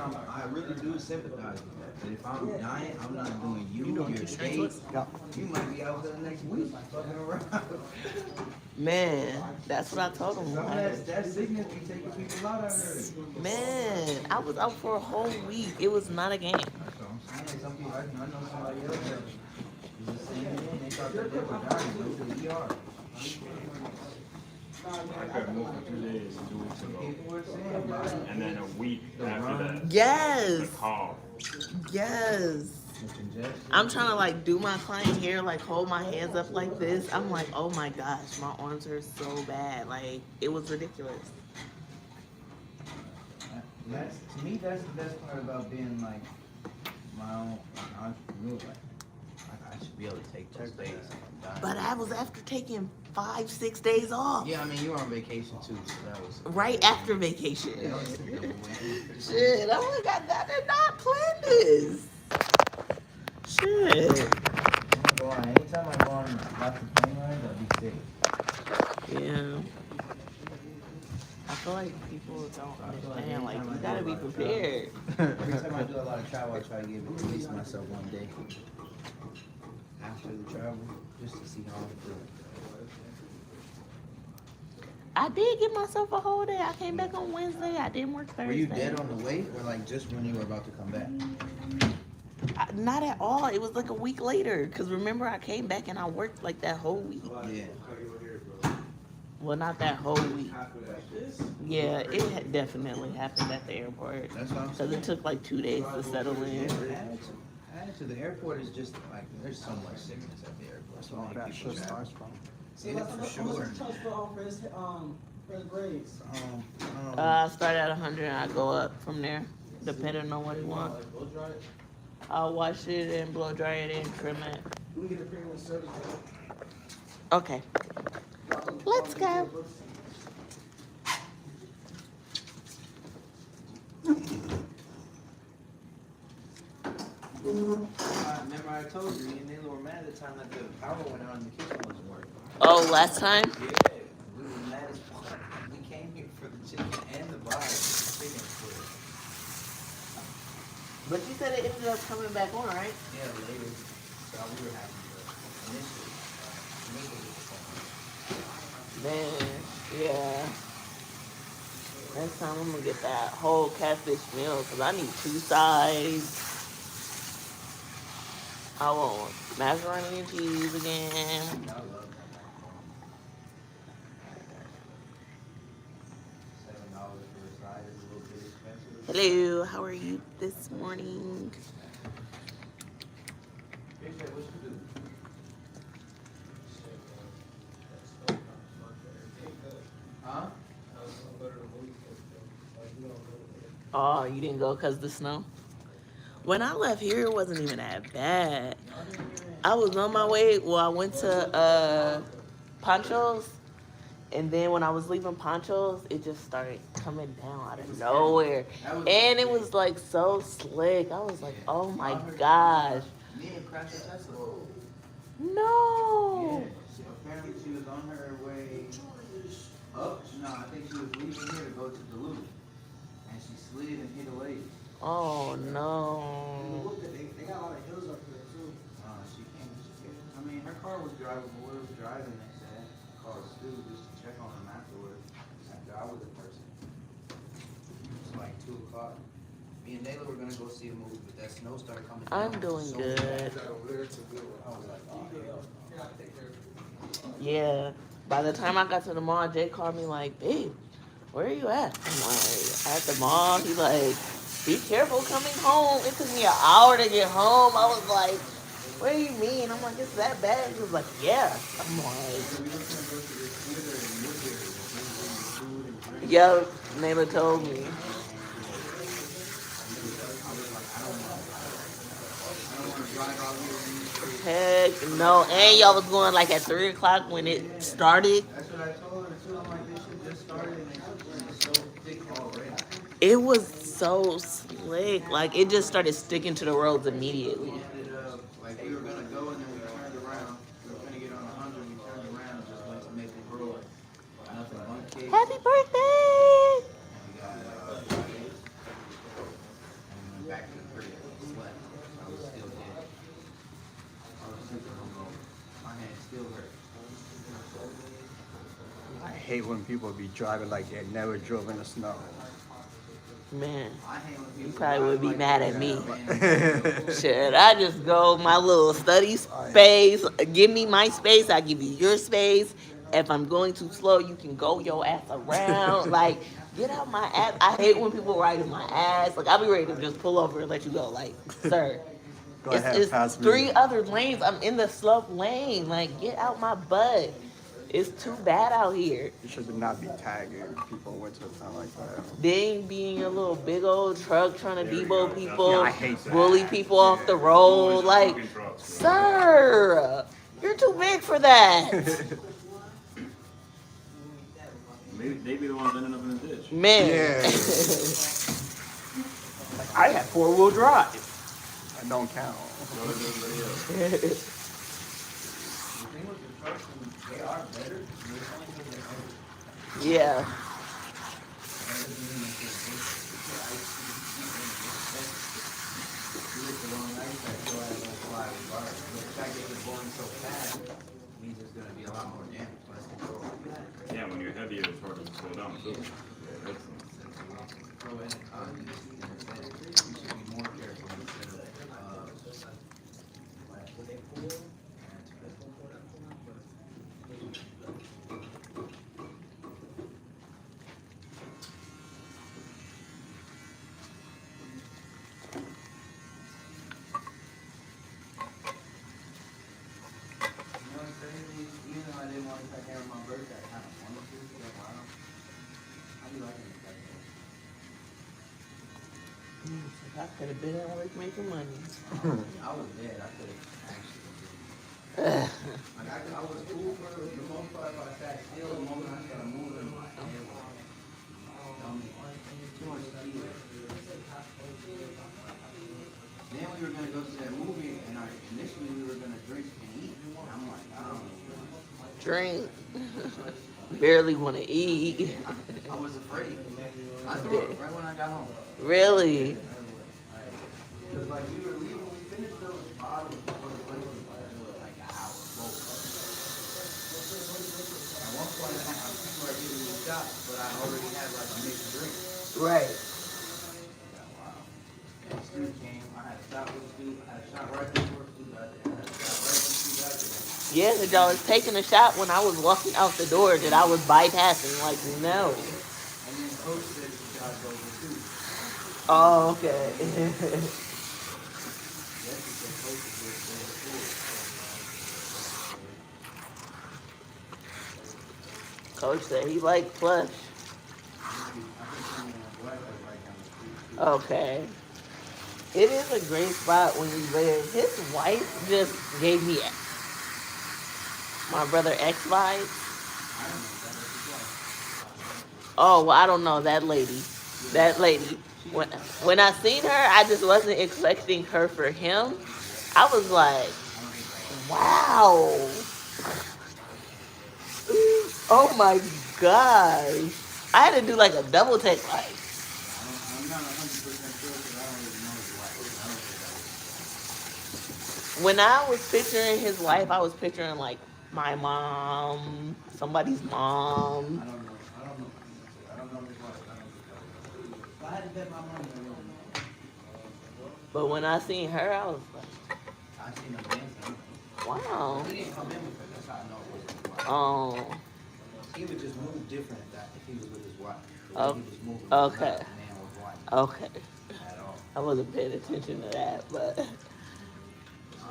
I really do sympathize with that. But if I'm dying, I'm not doing you your day. You might be out for the next week fucking around. Man, that's what I told him. Some of that sickness be taking people out of her. Man, I was out for a whole week. It was not a game. That's what I'm saying. Some people, I know somebody else that was the same thing. They thought that they were dying. Go to the ER. I couldn't move for 2 days, 2 weeks ago. People were saying about it. And then a week after that, Yes. the call. Yes. I'm trying to like do my client hair, like hold my hands up like this. I'm like, oh my gosh, my arms are so bad. Like it was ridiculous. To me, that's the best part about being like my own entrepreneur. Like, I should be able to take those days. But I was after taking 5-6 days off. Yeah, I mean you were on vacation too, so that was right after vacation. That was a good win. Shit, I would have got that and not planned this. Shit. Anytime I go on lots of plane rides, I'll be sick. Yeah. I feel like people don't understand. Like, you gotta be prepared. Every time I do a lot of travel, I try to give at least myself one day after the travel, just to see how I feel. I did give myself a whole day. I came back on Wednesday. I didn't work Thursday. Were you dead on the way, or like just when you were about to come back? Not at all. It was like a week later. Because remember, I came back and I worked like that whole week. Yeah. Well, not that whole week. Yeah, it had definitely happened at the airport. That's what I'm saying. Because it took like 2 days to settle in. Added to the airport is just like there's so much sickness at the airport. So many people travel. Yeah, for sure. For his grades. I start at 100 and I go up from there, depending on what he wants. I'll wash it and blow dry it and trim it. We get a premium service. Okay. Let's go. Remember I told you, me and Nayla were mad at the time that the power went out and the kitchen wasn't working. Oh, last time? Yeah, we were mad as fuck. We came here for the chicken and the bar. Chicken for it. But you said it ended up coming back on, right? Yeah, later. So we were happy, but initially, Man, yeah. Next time I'm gonna get that whole catfish meal because I need 2 sides. I want macaroni and cheese again. I love that. $7 for a side is a little bit expensive. Hello, how are you this morning? What you do? Huh? Oh, you didn't go because of the snow? When I left here, it wasn't even that bad. I was on my way. Well, I went to Ponchos. And then when I was leaving Ponchos, it just started coming down out of nowhere. And it was like so slick. I was like, oh my gosh. Me and crashed a Tesla. No. Yeah. Apparently she was on her way up. No, I think she was leaving here to go to Duluth. And she slid and hit a lady. Oh no. They got a lot of hills up here too. She came. I mean, her car was drivable. It was driving. They said. Called Stu just to check on him afterwards. After I was in person. It's like 2 o'clock. Me and Nayla were gonna go see a movie, but that snow started coming down. I'm doing so good. bad. I was like, oh, Yeah. By the time I got to the mall, Jay called me like, babe, where are you at? I'm like, at the mall. He like, be careful coming home. It took me an hour to get home. I was like, what do you mean? I'm like, it's that bad? He was like, yeah. I'm like, yo, Nayla told me. Heck no. And y'all was going like at 3 o'clock when it started. That's what I told her too. I'm like, this shit just started and it's so thick already. It was so slick. Like, it just started sticking to the roads immediately. We ended up, like, we were gonna go and then we turned around. We were gonna get on 100, we turned around and just went to Maple Grove. Nothing but cake. Happy birthday! And we got hate when people be driving like they never drove in the snow. Man, I hate when you people probably would be drive mad like at they me. never Shit, I just go my little study space. Give me my space. I give you your space. If I'm going too slow, you can go your ass around. Like, get out my ass. I hate when people ride in my ass. Like, I'll be ready to just pull over and let you go. Like, sir, Go it's ahead, pass me. 3 other lanes. I'm in the slope lane. Like, get out my butt. It's too bad out here. You should not be tagging people in winter time like that. Then being a little big old truck trying to There we debo go. people, Yeah, I hate that. bully people off the road. Always the Like, fucking trucks, bro. sir, you're too big for that. Maybe they be the ones ending up in the ditch. Man. Yeah. I had 4-wheel drive. I don't count. So does everybody else. They are better. Yeah. Means there's gonna be a lot more damage, less control. Yeah, when you're heavier, it's harder to slow down too. Yeah, that's Throw in you should be more careful instead of you know what's crazy? Even though I didn't want to cut hair on my birthday, I kind of wanted to. So wow. How do you like it? I could have been at work making money. I was dead. I could have actually. Like I was cool for the most part, but I sat still. The moment I started moving, my head was too much speed. Then we were gonna go to that movie, and initially we were gonna drink and eat. And I'm like, I don't know. Drink. Barely want to eat. I was afraid. I threw it right when I got home. Really? Because like we were leaving, we finished those bottles before the place was like an hour. At one point, people are giving me shots, but I already had like a mixed drink. Right. Wow. And Stu came. I had a shot with Stu. I had a shot right before Stu got there. I had a shot right when Stu got there. Yeah, because y'all was taking a shot when I was walking out the door that I was bypassing. Like, no. And then Coach said the shot over too. Oh, okay. Yes, he said Coach is very cool. Coach said he liked plush. I think someone in black was right down the street too. Okay. It is a great spot when you live. His wife just gave me my brother X vibes. I don't know if that was his wife. Oh, well, I don't know that lady. That lady. When I seen her, I just wasn't expecting her for him. I was like, wow. Oh my gosh. I had to do like a double take. Like, I'm not 100% sure because I don't really know his wife. I don't think that was his wife. when I was picturing his wife, I was picturing like my mom, somebody's mom. I don't know. I don't know. I don't know his wife. I don't think that was his wife. If I had to bet my money, I wouldn't know. But when I seen her, I was like, I seen him dancing. wow. He didn't come in with her. That's how I know it wasn't his wife. Oh, He would just move different if he was with his wife. Oh, He was moving okay. not a man with wife okay. at all. I wasn't paying attention to that, but I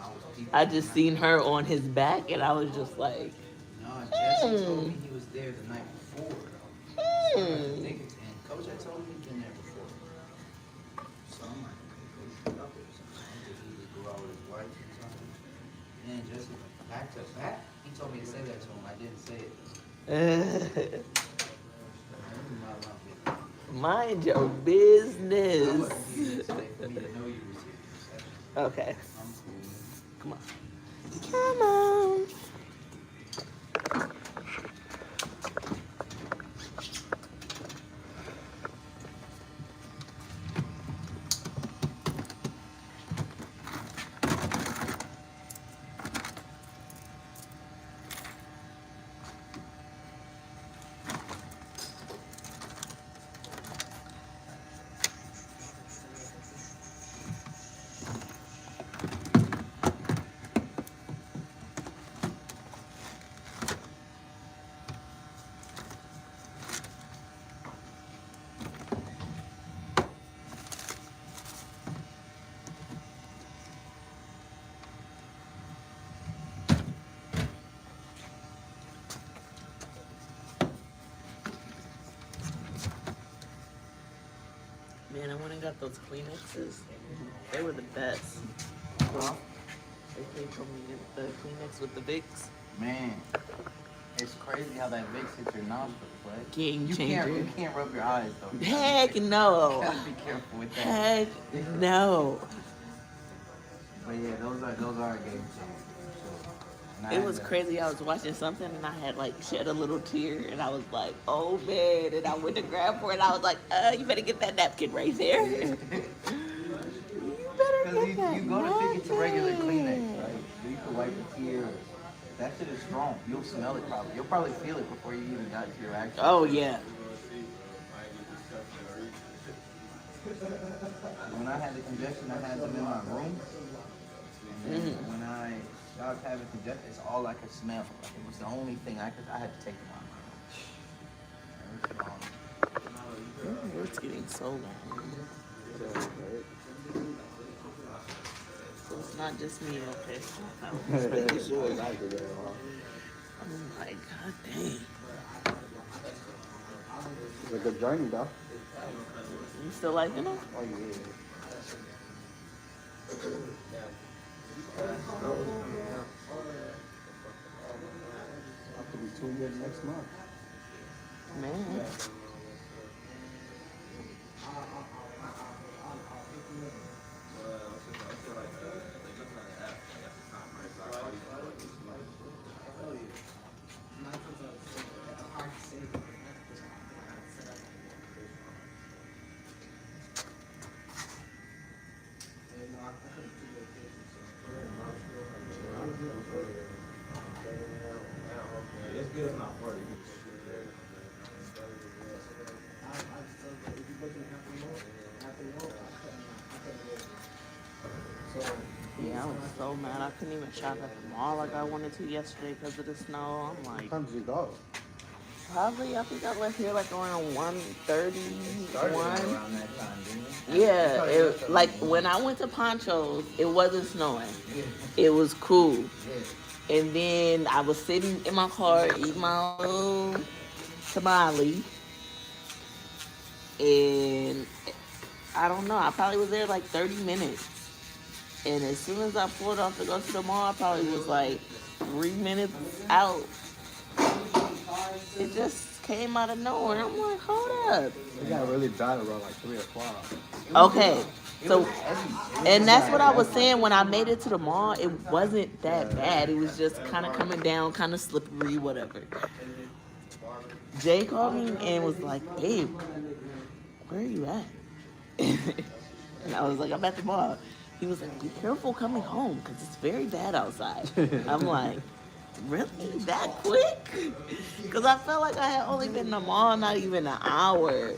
was peeping. I just seen her on his back, and I was just like, No, Jesse told me he was there the night before. So hmm. and Coach had told me he'd been there before. So I'm like, Coach up there or something. I think he would go out with his wife or something. And Jesse, back to back, he told me to say that to him. I didn't say it. Mind your I business. wasn't here today for me to know you was here. Okay, I'm cool. come on. Come on. and got those Kleenexes. They were the best. Huh? They came from the Kleenex with the Vicks. Man, it's crazy how that Vicks hits your nostrils, right? Game You changer. can't rub your eyes though. Heck You no. gotta be careful with that. Heck no. But yeah, those are a game changer. And I It had was to- crazy. I was watching something and I had like shed a little tear and I was like, oh man. And I went to grab for it and I was like, you better get that napkin right there. You better Because get that you go to think it's a regular napkin. Kleenex, right? You can wipe a tear. That shit is strong. You'll smell it probably. You'll probably feel it before you even got to your actual. Oh yeah. When I had the congestion, I had them in my room. And then when I stopped having congestion, it's all I could smell. Like, it was the only thing I had to take them out. It's getting so long. So it's not just me, okay? I was making sure. I'm like, god dang. It's a good journey, though. You still liking them? Oh, yeah. Have to be 2 years next month. Man. Yeah, I was so mad. I couldn't even shop at the mall like I wanted to yesterday because of the snow. I'm like, What time did you go? probably, I think I left here like around 1:30. Started 1. around that time, didn't you? Yeah, like when I went to Poncho's, it wasn't snowing. It was cool. And then I was sitting in my car eating my little tamale. And I don't know, I probably was there like 30 minutes. And as soon as I pulled off to go to the mall, I probably was like 3 minutes out. It just came out of nowhere. I'm like, hold up. You got really bad around like 3 o'clock. Okay, so, and that's what I was saying when I made it to the mall. It wasn't that bad. It was just kind of coming down, kind of slippery, whatever. Jay called me and was like, babe, where are you at? And I was like, I'm at the mall. He was like, be careful coming home because it's very bad outside. I'm like, really? That quick? Because I felt like I had only been in the mall not even an hour.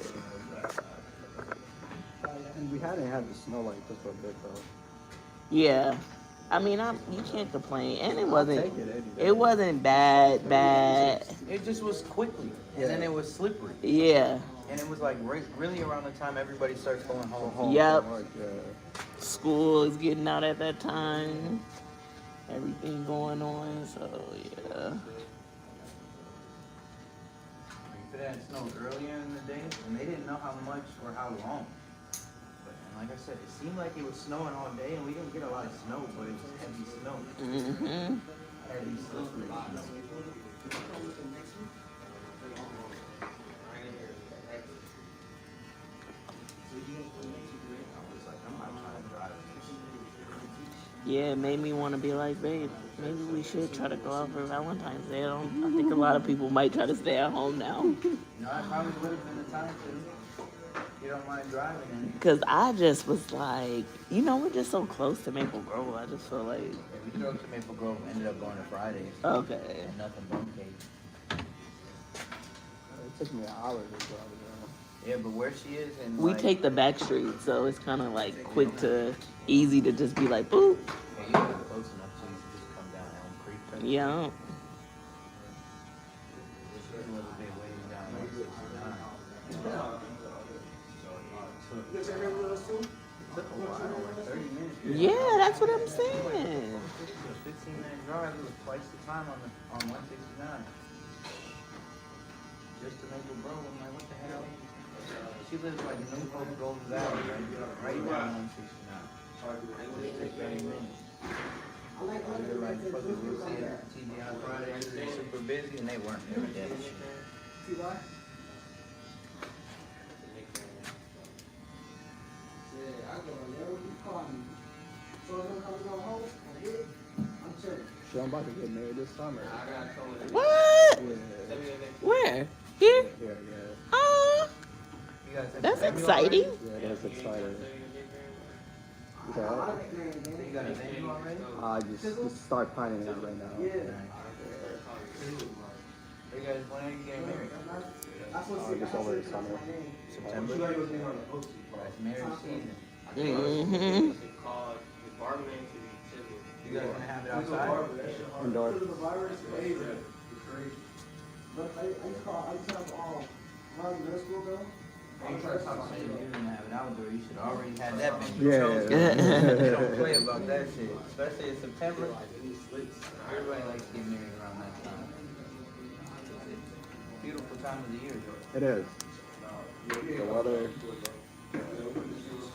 And we hadn't had the snow like this for a bit, though. Yeah. I mean, you can't complain. And it wasn't, take it any day. it wasn't bad. It just was quickly, and then it was slippery. Yeah. And it was like really around the time everybody starts going home. Yep. From work, yeah. School is getting out at that time. Everything going on, so yeah. If it had snowed earlier in the day, and they didn't know how much or how long. But and like I said, it seemed like it was snowing all day, and we didn't get a lot of snow, but it was heavy snow. Mm-hmm. Heavy slippery snow. I was like, I'm not trying to drive this. Yeah, it made me want to be like, babe, maybe we should try to go out for Valentine's Day. I think a lot of people might try to stay at home now. No, I probably would have been the time to. You don't mind driving in. Because I just was like, we're just so close to Maple Grove. I just feel like, We drove to Maple Grove, ended up going to Fridays. okay. And nothing but cake. It took me an hour to drive around. Yeah, but where she is and We like, take the back street, so it's kind of like easy to just be like, boop. yeah, you live close enough so you can just come down Elm Creek. Type. Yeah. This is a little bit ways down like 69. You guys ever with us too? It took a while, like 30 minutes. Yeah, that's what I'm saying. It was a 15-minute drive. It was twice the time on 169. Just to Maple Grove. I'm like, what the hell? She lives like New Hope Golden Valley, right down 169. Take 30 minutes. They're like, fucking, we'll see it on TV on Friday. They're super busy and they weren't every day. See why? Yeah, I go there when you call me. So I'm gonna come home and hit. I'm chilling. Shit, I'm about to get married this summer. What? Yeah. Where? Here? Yeah. Oh, You guys have that's a venue exciting. already? Yeah, that's exciting. So you got a venue already? I just start planning it right now. Yeah. Hey guys, when are you getting married? Just over the summer. September? That's marriage season. Mm-hmm. You guys gonna have it outside? Indoor. But I used to have when I was in middle school though. You gonna have it outdoor, you should already have that venue. Yeah. Don't play about that shit, especially in September. Everybody likes to get married around that time. Beautiful time of the year. It is. The weather.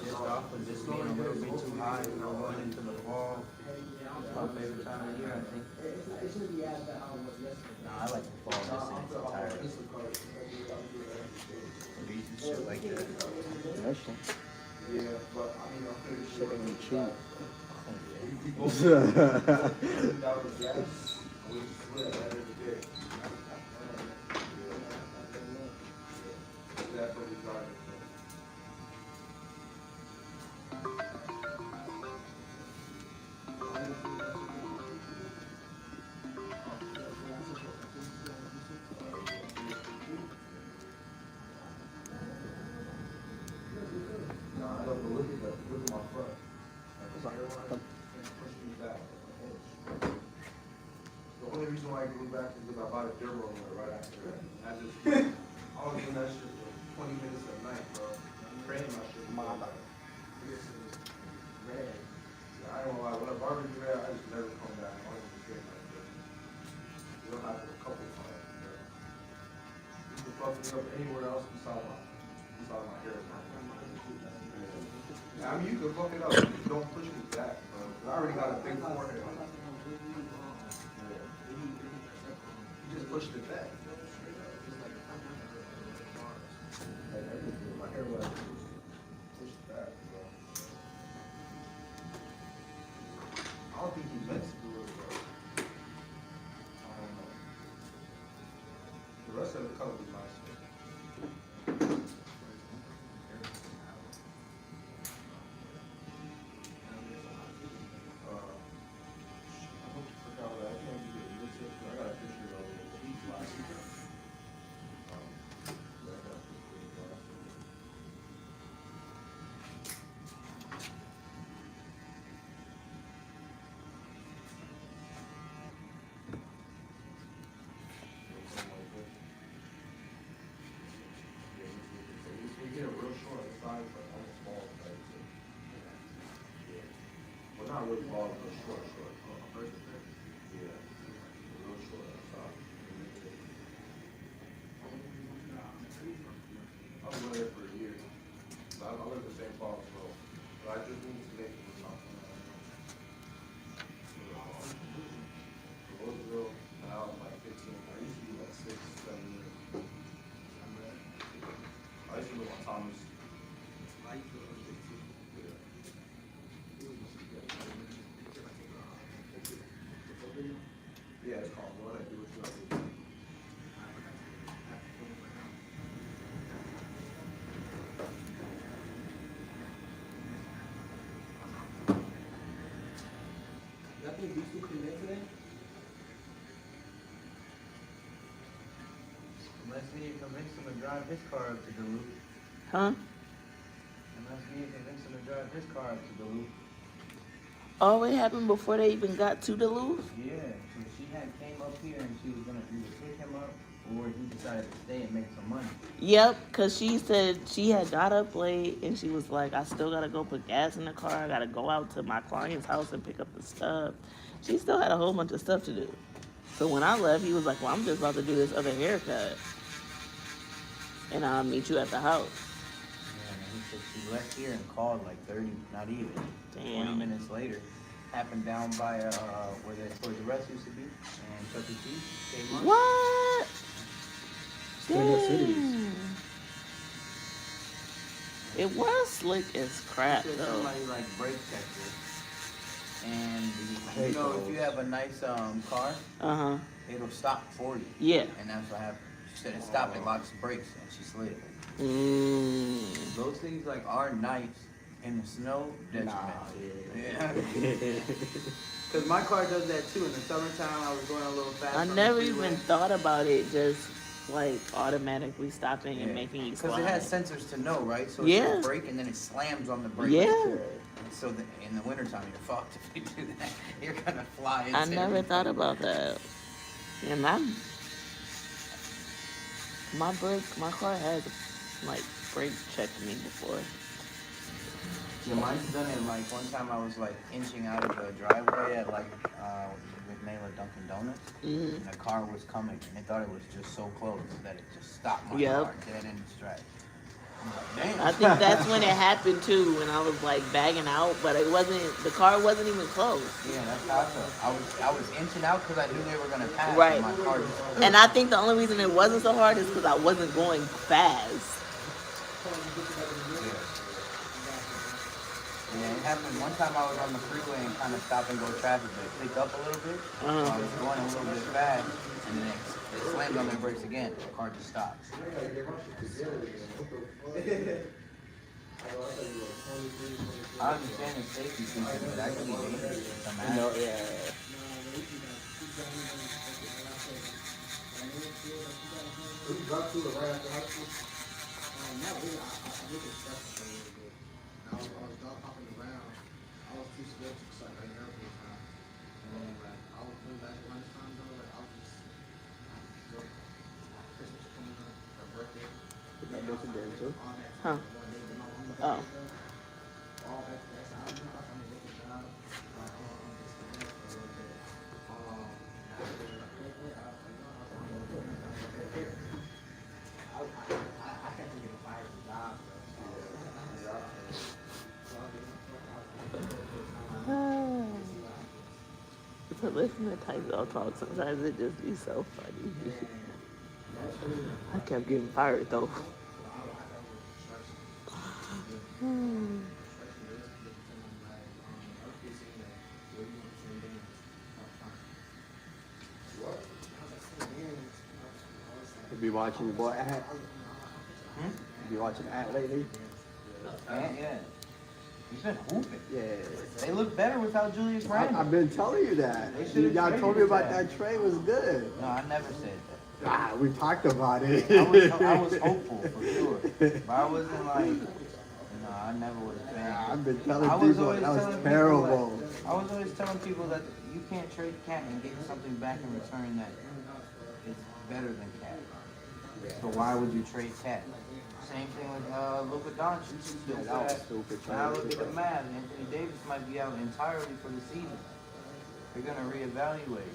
Just off of just being a little bit too high, going into the fall. It's my favorite time of the year, I think. It shouldn't be as bad how it was yesterday. No, I like the fall just in its entirety. Breeze and shit like that. That shit. Shit ain't cheap. The only reason why I grew back is because I bought a dirt roller right after that. I was doing that shit for 20 minutes at night, bro. I'm praying my shit. This is red. I ain't gonna lie, when a barbecue red, I just never come back. I don't even care like that. You don't have to a couple times, bro. You can fuck me up anywhere else besides my hair. Yeah, I mean, you can fuck it up, but just don't push me back, bro. I already got a big forehead on it. You just pushed it back. My hair was pushed back, bro. I don't think he meant to do it, bro. I don't know. The rest of the color was nice. Get it real short on the side, but on the small side too. Yeah. Well, not really bald, but short. Yeah. Real short on the side. I was there for a year. I live in the same spot, so but I just moved to Macon or something. Roseville, and I was like 15. I used to be like 6, 7 years. I used to live on Thomas. Yeah, it's called What I Do With You. I think these two can make today. Unless we convince him to drive his car up to Duluth. Huh? Unless we convince him to drive his car up to Duluth. Oh, it happened before they even got to Duluth? Yeah, so she had came up here and she was gonna either pick him up or he decided to stay and make some money. Yep, because she said she had got up late and she was like, I still got to go put gas in the car. I got to go out to my client's house and pick up the stuff. She still had a whole bunch of stuff to do. So when I left, he was like, well, I'm just about to do this other haircut. And I'll meet you at the house. left here and called like 30, not even, 20 Damn. minutes later. Happened down by where the Toys R Us used to be, and Chuck E. Cheese. Kmart. What? Studio City. Dang. It was slick as crap Said though. somebody like brake checked it. And Hey, you know, if bro. you have a nice car, Uh-huh. it'll stop for you. Yeah. And that's what happened. She said it stopped, it locks the brakes, and she slid. Those things like are nice in the snow, detriment. Yeah. Because my car does that too. In the summertime, I was going a little fast. I on the never freeway. even thought about it just like automatically stopping and making you Because slide. it has sensors to know, right? So Yeah. it's a brake and then it slams on the brake. Yeah. And so in the wintertime, you're fucked if you do that. You're gonna fly into I never thought everything. about that. Yeah, my car has like brake checked me before. Yeah, mine's done it like one time I was like inching out of the driveway at like with Nayla Dunkin' Donuts. Mhm. And the car was coming and they thought it was just so close that it just stopped my Yep. car dead in its tracks. I'm like, damn. I think that's when it happened too, when I was like bagging out, but the car wasn't even close. Yeah, that's how I felt. I was inching out because I knew they were gonna pass. Right. And my car just And I think the only reason it wasn't so hard is because I wasn't going fast. Yeah, it happened one time I was on the freeway and kind of stop and go traffic, but it picked up a little bit. So I was going a little bit fast, and then it slammed on their brakes again. The car just stopped. I understand the safety features, but that can be dangerous in some No, aspects. yeah. Drop to it right after high school. Not really. I did it stressful a little bit. I was dog hopping around. I was too scared to start getting out this time. And then like I was doing back at lunchtime though, like I was just Christmas was coming up, her birthday. That makes a difference, too. All that Huh. one day, you know, I'm looking Oh. at them, all that that's I don't know if I'm looking down. Just connect a little bit. I was like, wait, I was like, no, I was like, I can't think of the fire the job, To listen to Tyzo talk, sometimes it just be so funny. I kept getting fired though. You be watching your boy Ant? Hmm? You be watching Ant lately? Yeah. He's been hooping. Yeah. They look better without Julius Randle. I've been telling you that. They should've Y'all traded told me about that. that trade was good. No, I never said that. Ah, we talked about it. I was hopeful for sure, but I wasn't like, no, I never would have traded. I've been telling I was people always that was telling people, terrible. like, I was always telling people that you can't trade Cat and get something back in return that is better than Cat. So why would you trade Cat? Same thing with Luka Doncic. Still Yeah, that was fast. stupid. Now look at the math. Anthony Davis might be out entirely for the season. They're gonna reevaluate.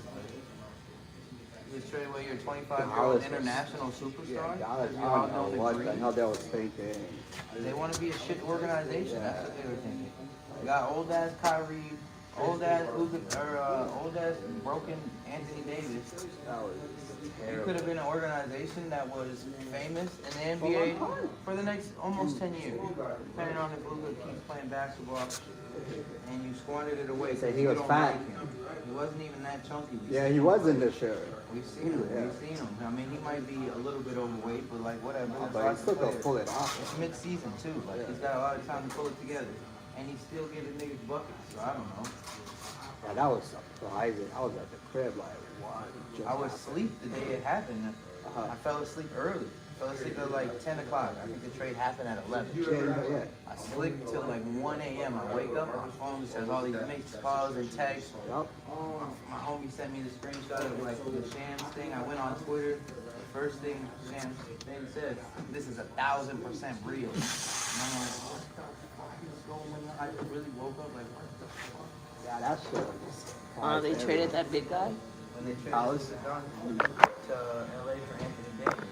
You just trade away your 25-year-old international superstar. Dallas, because I you all don't know know what the the hell they was thinking. They want to be a shit organization. That's what they were thinking. They got old ass Kyrie, old ass old ass broken Anthony Davis. That was You terrible. could have been an organization that was famous in the NBA for the next almost 10 years, depending on if Luka keeps playing basketball and you squandered it away. Say he You was don't fat. like him. He wasn't even that chunky. Yeah, he was in the shirt. We've seen him. Yeah. We've seen him. I mean, he might be a little bit overweight, but like whatever. That's But why he still he's a could player. pull it off. It's mid-season too. Like he's got a lot of time to pull it together, and he's still giving niggas buckets. So I don't know. Yeah, that was surprising. I was at the crib like, what? just I was happened? asleep the day it happened. Uh-huh. I fell asleep early. Fell asleep at like 10 o'clock. I think the trade happened at 11. Yeah. I sleep till like 1 a.m. I wake up, my phone says all these mixed calls and texts. Yup. My homie sent me the screenshot of like the Shams thing. I went on Twitter. The first thing Shams thing said, this is 1,000% real. And I'm like, what the fuck is going on? I really woke up like, what the fuck? Yeah, that shit was They traded that big guy? When they traded Alice? to LA for Anthony Davis.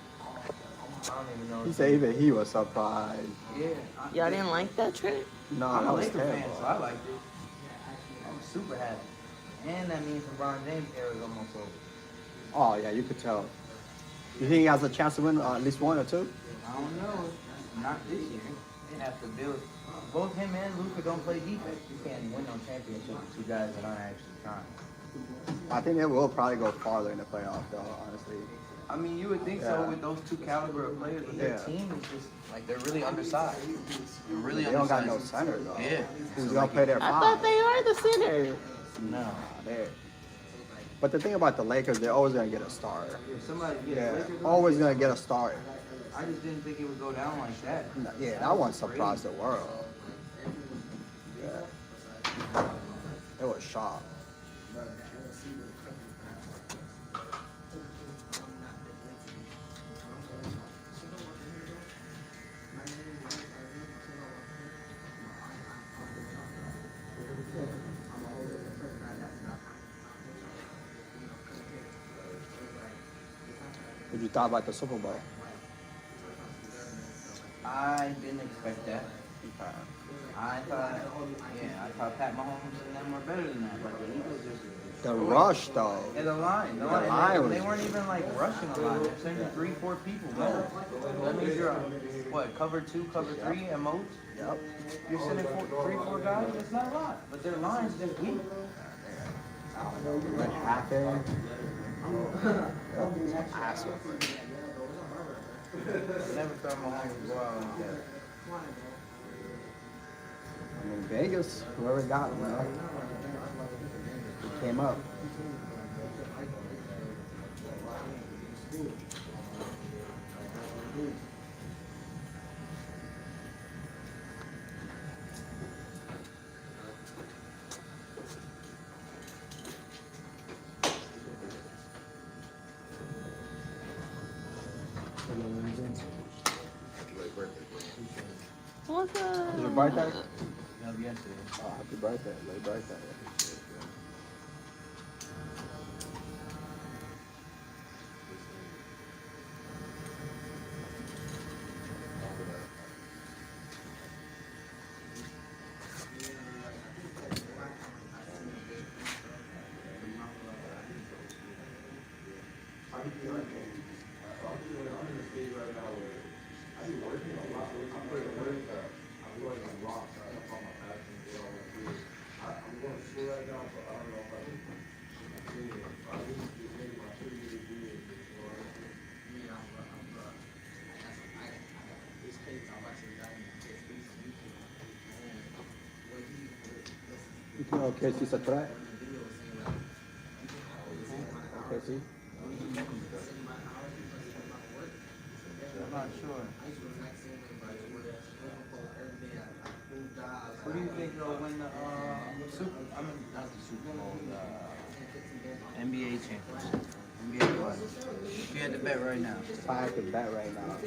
don't even know. He said even he was surprised. Yeah. Y'all didn't like that trade? No, I'm that a was Laker fan, terrible. so I liked it. I'm super happy. And that means LeBron James' era is almost over. Oh yeah, you could tell. You think he has a chance to win at least one or two? I don't know. Not this year. They have to build. Both him and Luka don't play defense. You can't win no championship with two guys that aren't actually trying. I think they will probably go farther in the playoff, though. Honestly. I mean, you would think Yeah. so with those two caliber of players, but their Yeah. team is just like they're really undersized. They're really They don't got no undersized. center though. Yeah. Who's So, gonna like, play their I five? thought they are the center. No. There. But the thing about the Lakers, they're always gonna get a star. If somebody Yeah, Lakers, always gonna get a star. I just didn't think it would go down like that. Yeah, that one surprised the world. Yeah. It was shocked. What you thought about the Super Bowl? I didn't expect that. I thought Pat Mahomes and them were better than that, but the Eagles just. The rush, though. Yeah, the line. They weren't even like rushing a lot. They're sending 3-4 people. No. That means you're what? Cover 2, cover 3 at most. Yep. You're sending 3-4 guys. That's not a lot, but their line's just weak. I don't know what happened. Asshole. I never thought Mahomes would go out like that. I mean, Vegas, whoever got him, he came up. What's up? Is your birthday? That was yesterday. Oh, happy birthday, late birthday. You think OKC's a threat? OKC? I'm not sure. Who do you think will win the not the Super Bowl, the NBA championship? NBA Finals. If you had to bet right now. If I could bet right now,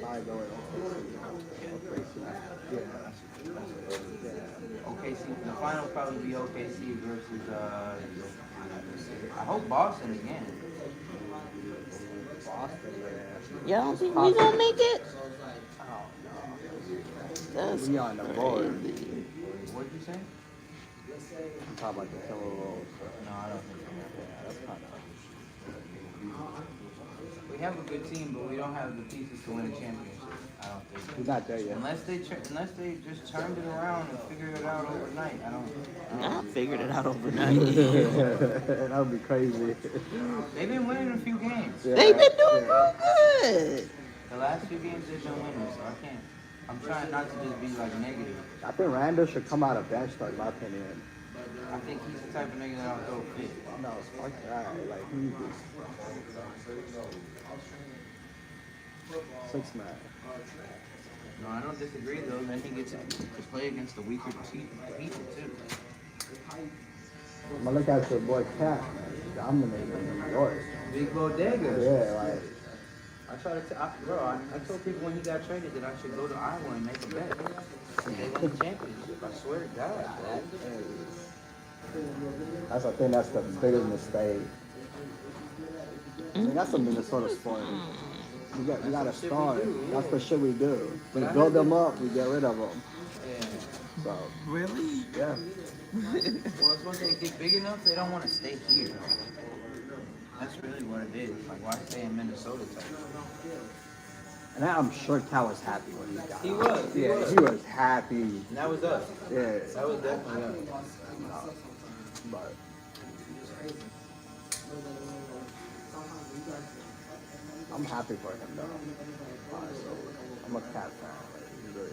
probably go with OKC. Yeah. OKC, the final will probably be OKC versus, I hope Boston again. Boston, man. Y'all don't think we gonna make it? Oh, That's we on the board. crazy. What'd you say? I'm talking about the Timberwolves. No, I don't think so. Yeah, that's kind of. We have a good team, but we don't have the pieces to win a championship. I don't think. He's not there yet. Unless they just turned it around and figured it out overnight. I don't. I figured it out overnight. That would be crazy. They've been winning a few games. Yeah. They've been doing real good. The last few games they've been winning, so I can't. I'm trying not to just be like negative. I think Randall should come out of bench, though, in my opinion. I think he's the type of nigga that'll throw fit. No, fuck that. Like, he just. 6 man. No, I don't disagree though. Then he gets to play against the weaker team, too. I'm gonna look at your boy Cat, man. He's dominating in New York. Big bodega. Yeah, like. I try to I told people when he got traded that I should go to Iowa and make a bet. They win the championship. I swear to God. I think that's the biggest mistake. I mean, that's a Minnesota sport. We gotta That's the shit we start. do, That's yeah. the shit we do. We But I build heard them that- up, we get rid of them. Yeah. So, Really? yeah. Well, it's once they get big enough, they don't want to stay here. That's really what it is. Like, why stay in Minnesota type? And I'm sure Cal was happy when he got He out. was, he Yeah, was. he was happy. And that was us. Yeah. That was definitely us. But I'm happy for him though. Honestly. I'm a Cat fan. Like, really.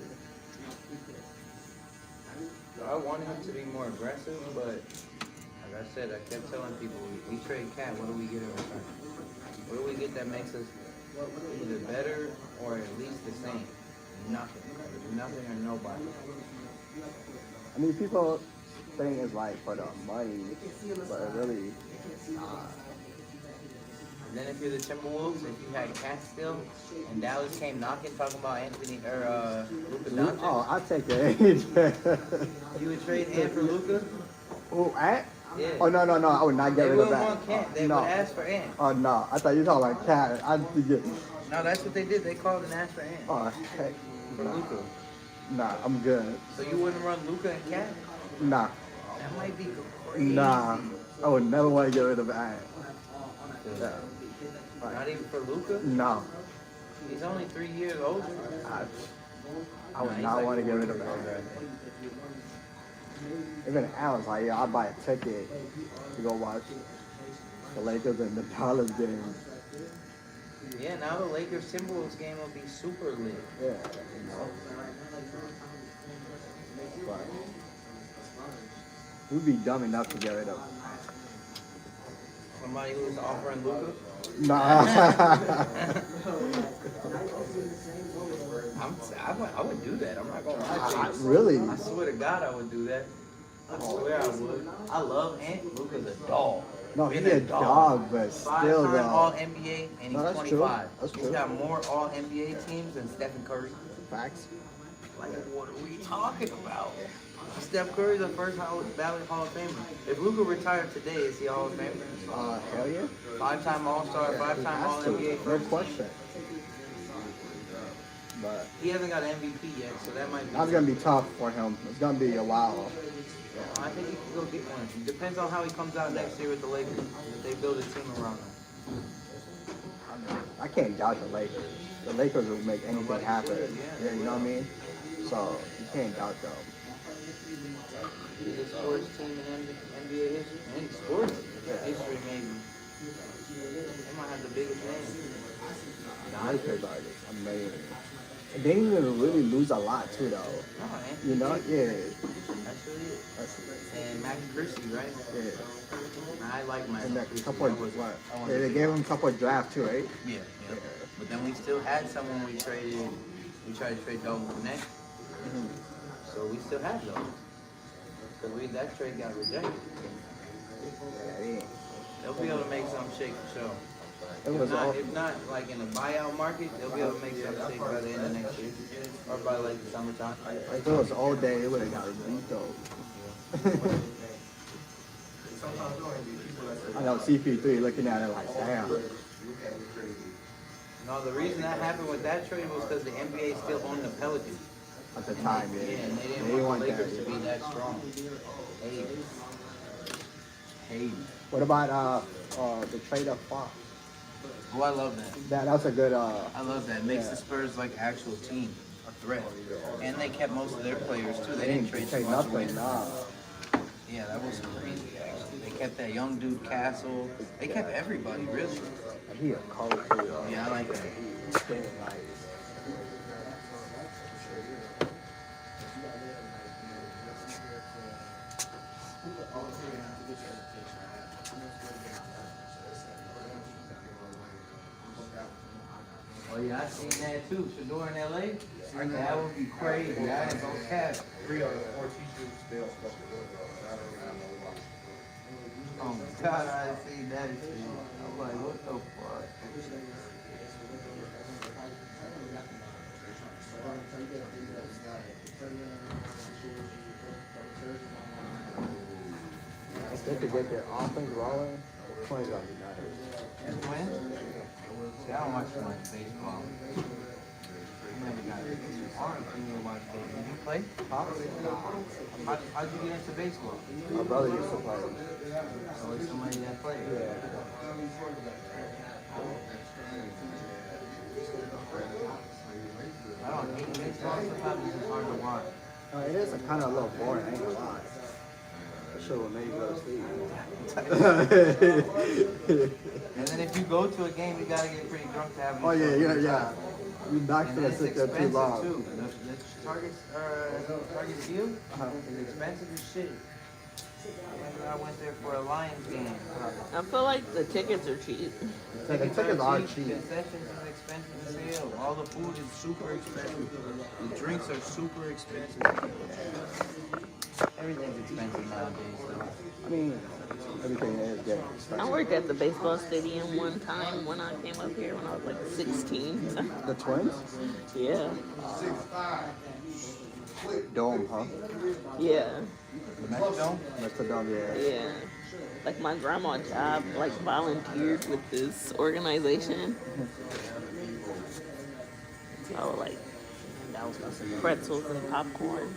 I wanted him to be more aggressive, but like I said, I kept telling people, we trade Cat, what do we get in return? What do we get that makes us either better or at least the same? Nothing. Nothing or nobody. I mean, people think it's like for the money, but it really, nah. And then if you're the Timberwolves, if you had Cat still, and Dallas came knocking, talking about Anthony or Luka Doncic, Oh, I'll take it. you would trade Ant for Luka? Who, Ant? Yeah. Oh, no, I would not get They rid of wouldn't that. want Cat. They no. would ask for Ant. Oh, no. I thought you were talking about Cat. I'd get, No, that's what they did. They called and asked for Ant. oh, heck. For Luka. Nah, I'm good. So you wouldn't run Luka and Cat? Nah. That might be crazy. Nah. I would never want to get rid of Ant. Yeah. Not even for Luka? No. He's only 3 years older. I would Nah, not he's want to like get rid of 4 years older, I Ant. think. Even Ant was like, yeah, I'll buy a ticket to go watch the Lakers and the Dallas game. Yeah, now the Lakers Timberwolves game will be super lit. Yeah, you know. But we'd be dumb enough to get rid of him. Somebody who's offering Luka? Nah. I would do that. I'm not gonna lie to you. Really? I swear to God, I would do that. I swear I would. I love Ant. Luka's a dog. No, He's he's a dog, but still Five-time All though. NBA, and he's No, that's true. 25. That's He's true. got more All NBA teams than Stephen Curry. Facts. Like, what are we talking about? Steph Curry's the first ballot Hall of Famer. If Luka retired today, is he a Hall of Famer? Hell yeah. 5-time All-Star, 5-time All NBA No first. question. But He hasn't got an MVP yet, so that might be. that's gonna be tough for him. It's gonna be a while. I think he can go get one. Depends on how he comes out next year with the Lakers. If they build a team around him. I can't doubt the Lakers. The Lakers will make anything happen. Yeah, you know what I mean? So you can't doubt them. Biggest sports team in NBA history. Any sports history, maybe. They might have the biggest name. The Lakers are just amazing. And they didn't even really lose a lot too, though. No, man. You know? Yeah. That's really it. That's And Max Christie, right? yeah. I like Max And that Christie. couple That was- what? I wanted Yeah, to they see gave that. him a couple of draft too, right? Yeah, yeah. But then we still had someone we traded. We tried to trade Dalton Connect. Mm-hmm. So we still have those. Because that trade got rejected. Yeah, They'll be able to make some shake for sure. it was all. If not, like in a buyout market, they'll be able to make some shake by the end of next year. Or by like the summertime. If it was all day, it would have got beat though. I know CP3 looking at it like, damn. No, the reason that happened with that trade was because the NBA still owned the Pelicans. At the time, yeah. Yeah, and they They didn't want the that. Lakers to be that strong. Hey. What about the trade of Fox? Oh, I love that. That's a good I love that. It makes Yeah. the Spurs like actual team, a threat. And they kept most of their players too. They they didn't didn't trade trade too much away. nothing, nah. Yeah, that was crazy actually. They kept that young dude Castle. They kept everybody really. He a coach too, though. Yeah, I like that. He's getting nice. Oh yeah, I seen that too. Shador in LA. That would be crazy. That is on cap. 3 out of 4 teachers still supposed to do it, though. I don't know why. Oh my God, I seen that shit. I'm like, what the fuck? If they could get their offense rolling, 20 gonna be nice. And when? See, I don't watch too much baseball. I never got it. It's hard for me to watch baseball. Did you play? How'd you get into baseball? My brother used to play. So it's somebody that played. Yeah. I don't hate baseball. Sometimes it's just hard to watch. No, it is a kind of a little boring, I ain't gonna lie. That shit will make you go to sleep. And then if you go to a game, you gotta get pretty drunk to have. Oh yeah. You're not And gonna it's sit there too expensive long. too. The Target View is expensive as shit. I remember I went there for a Lions game. I feel like the tickets are cheap. The tickets are cheap. Concessions is expensive as hell. All the food is super expensive. The drinks are super expensive. Everything's expensive nowadays, though. I mean, everything is getting expensive. I worked at the baseball stadium one time when I came up here when I was like 16. The Twins? Yeah. Dome, huh? Yeah. The Metrodome? Metrodome, yeah. Yeah. Like my grandma job like volunteered with this organization. So like that was pretzels and popcorn.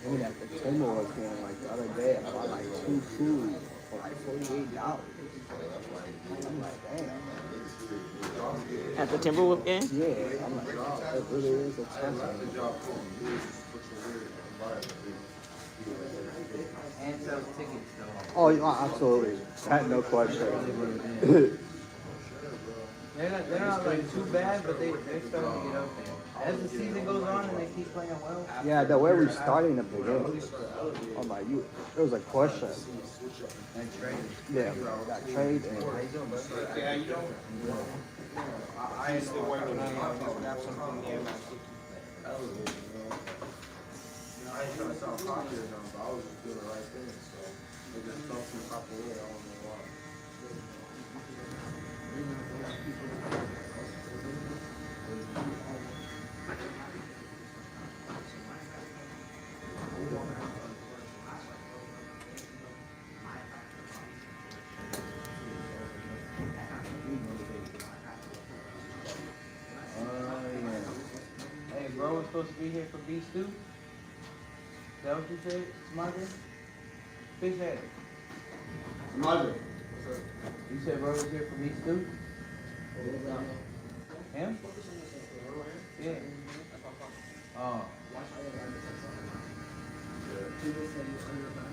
I mean, at the Timberwolves game like the other day, I bought like 2 food for like $48. I'm like, damn. At the Timberwolf game? Yeah, I'm like, it really is expensive. And sells tickets, though. Oh, yeah, absolutely. That, no question. They're not like too bad, but they're starting to get up there. As the season goes on and they keep playing well. Yeah, the way we're starting to begin. I'm like, it was a question. And trade. Yeah, that trade and Yeah, you don't. I used to work when I grab something near my I ain't trying to sound popular, but I was just doing the right thing, so it just felt some type of way. I don't know why. Hey, bro, was supposed to be here for beef stew? Is that what you said, Smarter? Fish head. Mother. You said bro was here for beef stew? Him? Yeah. Oh.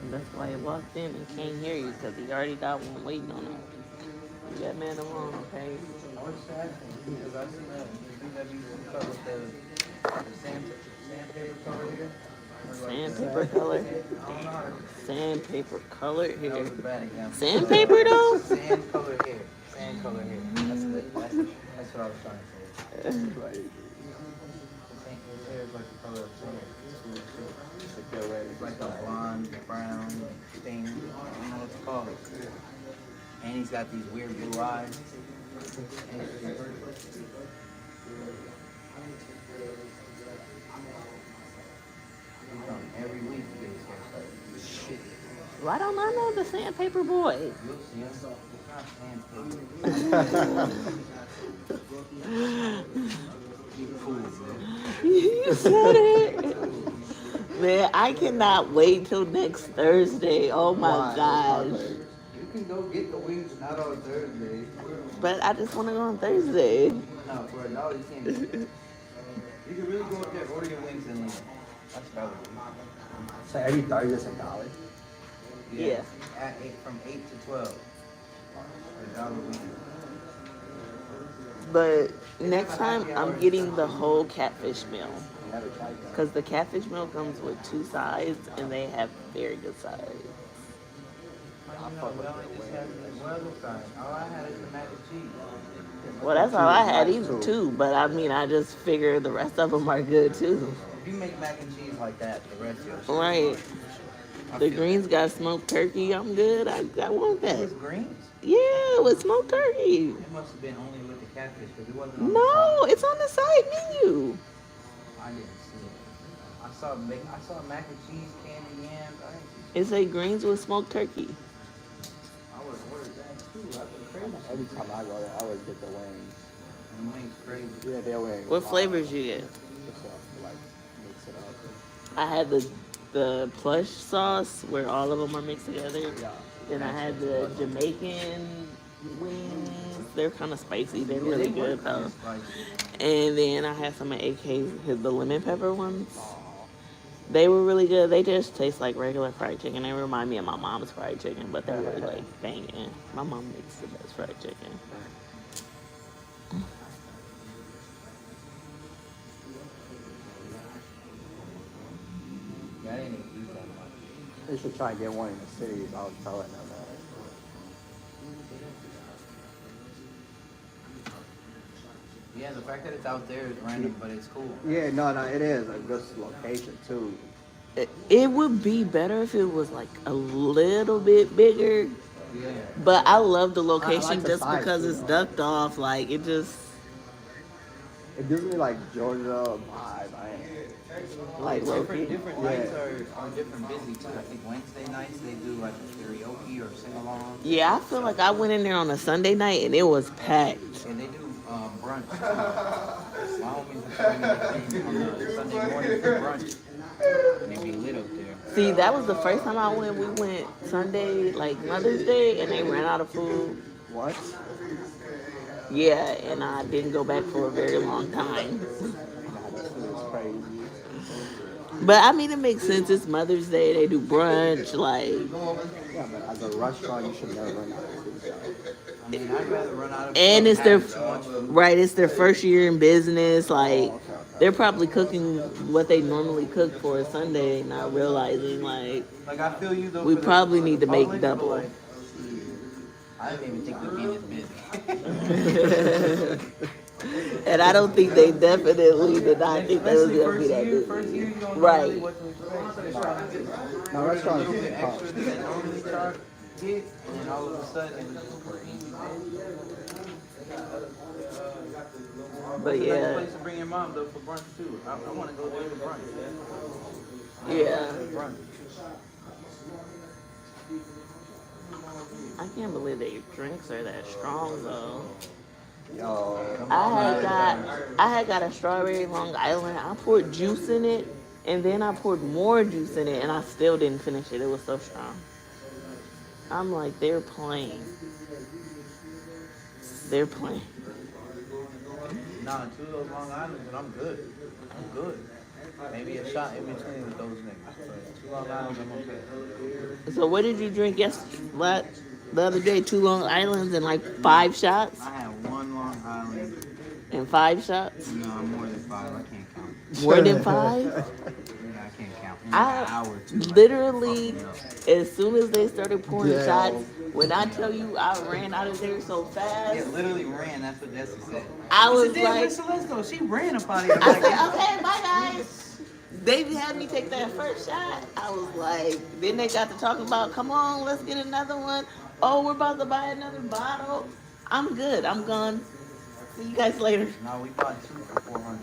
That's why he walked in and can't hear you because he already got one waiting on him. You got man alone, okay? I was sad because I seen that beef stew cut with the sandpaper color here. Sandpaper color. Sandpaper color That here. was a bad example. Sandpaper though? Sand color hair. Sand color hair. That's what I was trying to say. His hair is like the color of sand. It's like a blonde, brown thing. I don't know what it's called. And he's got these weird blue eyes. He comes every week to get his haircut. Shit. Why don't I know the Sandpaper Boy? You'll see him. It's not sandpaper. You fool, man. You said it. Man, I cannot wait till next Thursday. Oh my gosh. You can go get the wings not on Thursday. But I just want to go on Thursday. No, for $1 you can't do that. You can really go up there, order your wings and leave. That's probably. so every Thursday is $1. Yeah. From 8 to 12. $1 wings. But next time I'm getting the whole catfish meal. Never tried that. Because the catfish meal comes with 2 sides and they have very good sides. What other side? All I had is the mac and cheese. Well, that's all I had either too. But I mean, I just figure the rest of them are good too. If you make mac and cheese like that, the rest of your shit. Right. The greens got smoked turkey. I'm good. I want It that. was greens? Yeah, with smoked turkey. It must have been only with the catfish because it wasn't on No, the it's on the side menu. side. I didn't see it. I saw mac and cheese, candy yams. I didn't see. It's a greens with smoked turkey. I would have ordered that too. I've been crazy. Every time I go there, I always get the wings. And wings crazy. Yeah, their wings. What flavors you get? Just like mix it up. I had the plush sauce where all of them are mixed together. Yeah. Then I had the Jamaican wings. They're kind of spicy. They're really good though. And then I had some of AK's, the lemon pepper ones. They were really good. They just taste like regular fried chicken. They remind me of my mom's fried chicken, but they're really like banging. My mom makes the best fried chicken. Yeah, I didn't even eat that much. They should try and get one in the cities. I was telling them that. Yeah, the fact that it's out there is random, but it's cool. Yeah, no, it is a good location too. It would be better if it was like a little bit bigger. Yeah. But I love the location I like the just size, because too, it's though. ducked off. Like it just It gives me like Georgia vibe. like low key. Different nights are different busy too. I think Wednesday nights they do like a karaoke or sing along. Yeah, I feel like I went in there on a Sunday night and it was packed. And they do brunch. My homies are showing me the thing on the Sunday morning for brunch. And they be lit up there. See, that was the first time I went. We went Sunday, like Mother's Day, and they ran out of food. What? Yeah, and I didn't go back for a very long time. Nah, this food is crazy. But I mean, it makes sense. It's Mother's Day. They do brunch, like. Yeah, but as a restaurant, you should never run out of food. I mean, I'd rather run out of And food it's their than have too much food. right. It's their first year in business. Like Okay. they're probably cooking what they normally cook for a Sunday, not realizing like Like I feel you though. we for the- probably for need the to make public, but, double. like, I didn't even think we'd be this busy. And I don't think they definitely did not think they was Especially gonna be that busy. first year, you don't know Right. really what to expect. So it's Now a restaurants little bit get extra cost. than they normally charge, and then all of a sudden it was just crazy. But It's a nice yeah, place to bring your mom though for brunch too. I want to go there for brunch. yeah. Brunch. I can't believe their drinks are that strong though. Yo, I had got a strawberry Long Island. I poured juice in it, and then I poured more juice in it, and I still didn't finish it. It was so strong. I'm like, they're playing. They're playing. Nah, 2 of those Long Islands and I'm good. I'm good. Maybe a shot in between with those niggas. But 2 Long Islands, I'm okay. So what did you drink yesterday? The other day, 2 Long Islands and like 5 shots? I had 1 Long Island. And 5 shots? No, more than 5. I can't count. More than 5? Yeah, I can't count. In I an hour too. Like, literally, fuck me up. as soon as they started pouring Yeah. shots, when I tell you I ran out of there so Yeah, fast, literally ran. That's what Jesse said. I was said, "Damn, like, where's Celeste? She ran up out of here. I said, okay, bye guys. They had me take that first shot. I was like, then they got to talking about, come on, let's get another one. Oh, we're about to buy another bottle. I'm good. I'm gone. See you guys later. No, we bought 2 for 400.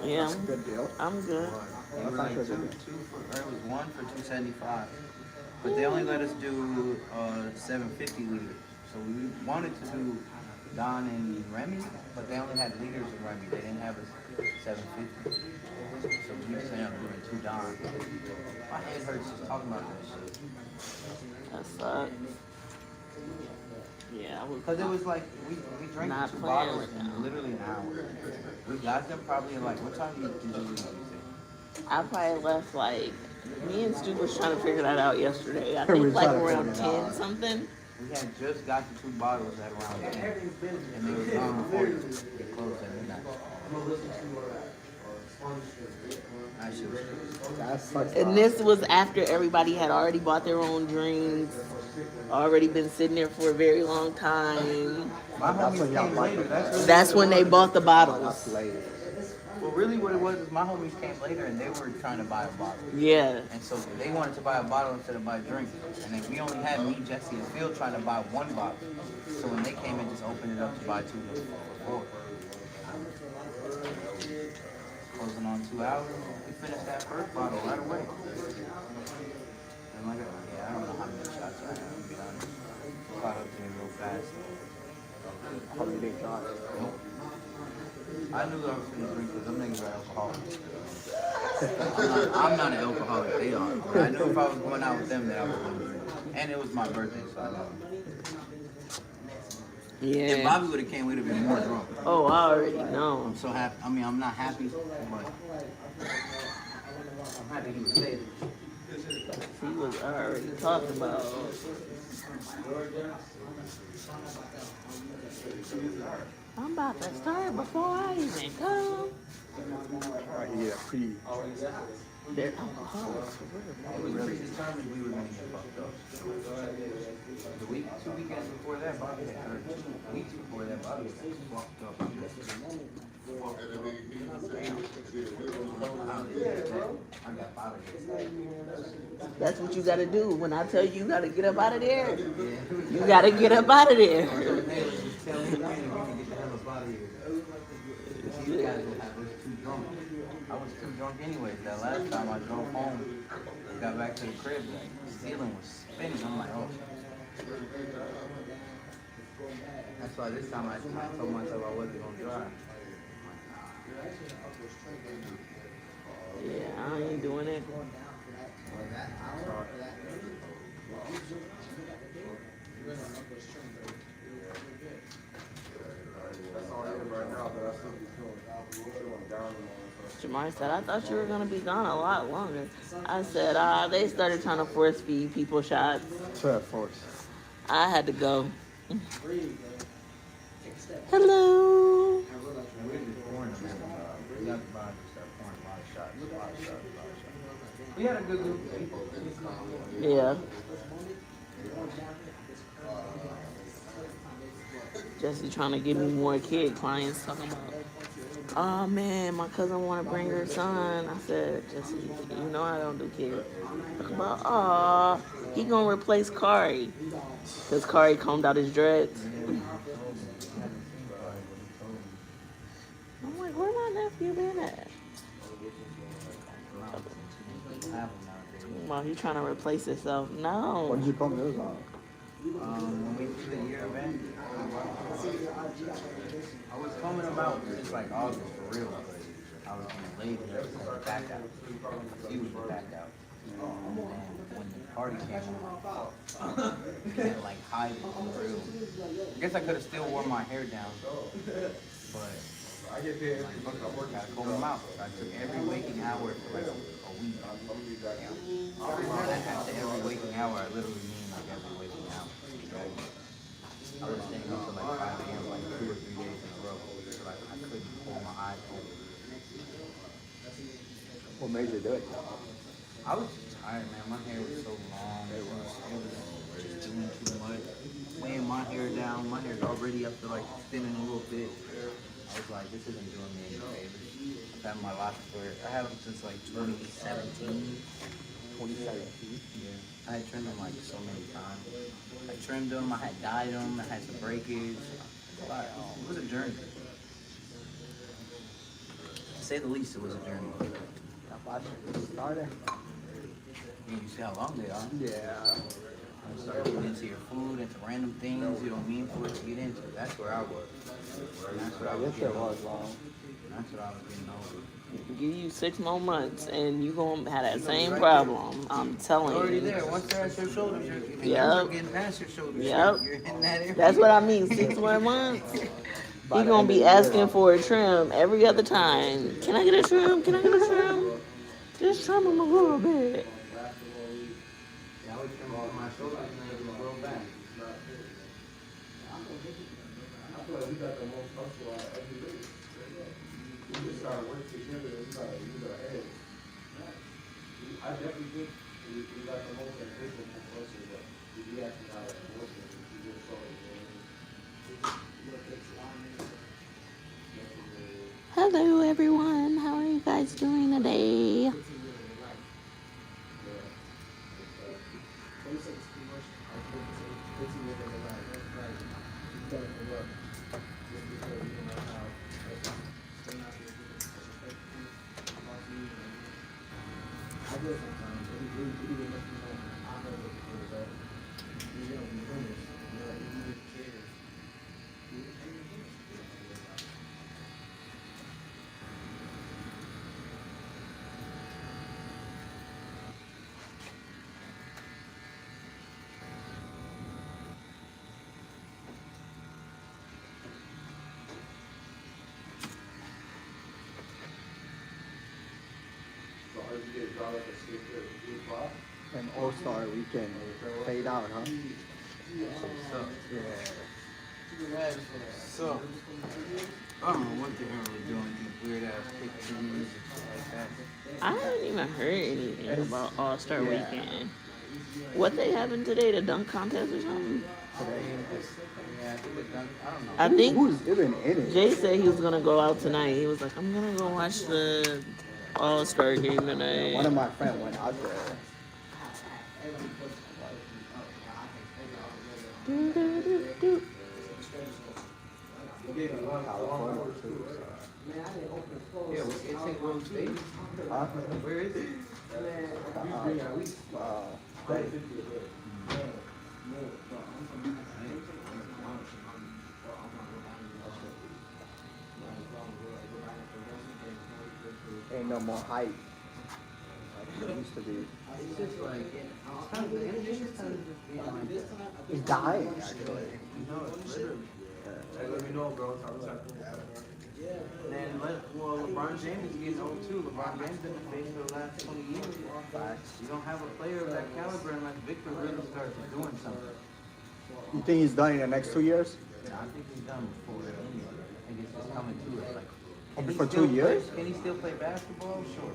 Yeah, good deal. I'm good. They were like 2 for, or it was 1 for 275. But they only let us do 750 liters. So we wanted to do Don and Remy, but they only had liters of Remy. They didn't have us 750. So we just ended up doing 2 Don. My head hurts just talking about that shit. That sucks. Yeah, I was. Because it was like, we drank Not 2 playing bottles with them. in literally an hour. We got them probably in like, what time did you leave? I probably left like, me and Stu was trying to figure that out yesterday. I We think were like trying to around figure it 10 out. something. We had just got the 2 bottles at around 10. And they were gone before they closed at midnight. That shit was crazy. That sucks. And this was after everybody had already bought their own drinks, already been sitting there for a very long time. My That's homies when y'all came bought later. them. That's really That's when they bought the That's bottles. later. Well, really what it was is my homies came later and they were trying to buy a bottle. Yeah. And so they wanted to buy a bottle instead of buy a drink. And then we only had me, Jesse, and Phil trying to buy one bottle. So when they came and just opened it up to buy two or four. Closing on 2 hours, we finished that first bottle right away. And like, yeah, I don't know how many shots I have, to be honest. Caught up to me real fast. How many they shot? Nope. I knew I was gonna drink because them niggas are alcoholics. I'm not an alcoholic, they are. But I knew if I was going out with them that I was gonna drink. And it was my birthday, so I know. If Yeah. Bobby would have came, we'd have been more drunk. Oh, I already know. I'm so happy. I mean, I'm not happy, but I'm happy he was there. He was already talking about. I'm about to start before I even come. Yeah, pretty. They're alcoholics for It was predetermined we were gonna get fucked up. The week, 2 weekends before that, Bobby had, or 2 weeks before that, Bobby was fucked up. I got out of here. That's what you gotta do. When I tell you gotta get up out of there, you gotta get up out of there. Tell me when and we can get the hell up out of here. You guys was too drunk. I was too drunk anyways. That last time I drove home, got back to the crib, like, the ceiling was spinning. I'm like, oh. That's why this time I told myself I wasn't gonna drive. Yeah, I ain't doing it. That's all I am right now, but I still be feeling down and all. Jamari said, I thought you were gonna be gone a lot longer. I said, they started trying to force feed people shots. Trap force. I had to go. Hello. We had a good group of people. Yeah. Jesse trying to give me more kid clients talking about, oh man, my cousin want to bring her son. I said, Jesse, you know I don't do kids. Talking about, oh, he gonna replace Kari. Because Kari combed out his dreads. I'm like, where my nephew been at? Well, he trying to replace himself. No. What did you come yours on? When we did the year event, I was coming about since like August for real, but I was gonna leave and everything back out. He was back out. And then when the party came on, I can't like hide it for real. I guess I could have still worn my hair down, but I get paid. like, I gotta comb them out. So I took every waking hour for like a week. That had to every waking hour, I literally mean like every waking hour. I was staying up till like 5 a.m. like 2 or 3 days in a row. So like I couldn't pull my eyes open. What made you do it? I was just tired, man. My hair was so long. It was just doing too much. Weighing my hair down. My hair's already up to like thinning a little bit. I was like, this isn't doing me any favors. I've had my locks for, I had them since like 2017. 2017. Yeah. I had trimmed them like so many times. I trimmed them, I had dyed them, I had some breakage. It was a journey. To say the least, it was a journey. Started. You see how long they are. Yeah. You start getting into your food, into random things you don't mean for it to get into. That's where I was. And that's what I I was guess it getting was over. long. That's what I was getting over. Give you 6 more months and you gonna have that same problem. I'm telling You're already you. there. Once they're at your shoulders, you're Yep. getting past your shoulders. Yep. You're in that area. That's what I mean. 6 more months. He gonna be asking for a trim every other time. Can I get a trim? Can I get a trim? Just trim him a little bit. Yeah, I would trim off my shoulders and then grow back. I feel like we got the most hustle out of every day. We just gotta work together and we gotta use our heads. I definitely think we got the most ambition for hustle, but we actually got to work it. We just saw it. Hello, everyone. guys doing today? So how did you get a job at the state fair at 2 o'clock? And All-Star weekend fade out, huh? So, I don't know what the hell we're doing, these weird ass pictures and stuff like that. I haven't even heard anything about All-Star Yeah. Weekend. What they having today? The dunk contest or something? Yeah, I think it's done. I don't know. I think Who's even in it? Jay said he was gonna go out tonight. He was like, I'm gonna go watch the All-Star game tonight. One of my friends went out there. Do, do, do, do. California too. Yeah, it's in Golden State. Huh? Where is it? Ain't no more hype like it used to be. It's just like, it's kind of, the energy is kind of just being like this. It's dying, actually. No, it's literally. Hey, let me know, bro. I'll talk to you. And then, LeBron James is getting old too. LeBron James been in the face for the last 20 years. You don't have a player of that caliber unless Victor really starts doing something. You think he's done in the next 2 years? I think he's done before anyway. I think it's just coming to it. Like, Oh, can he for still 2 years? Can he still play basketball? Sure.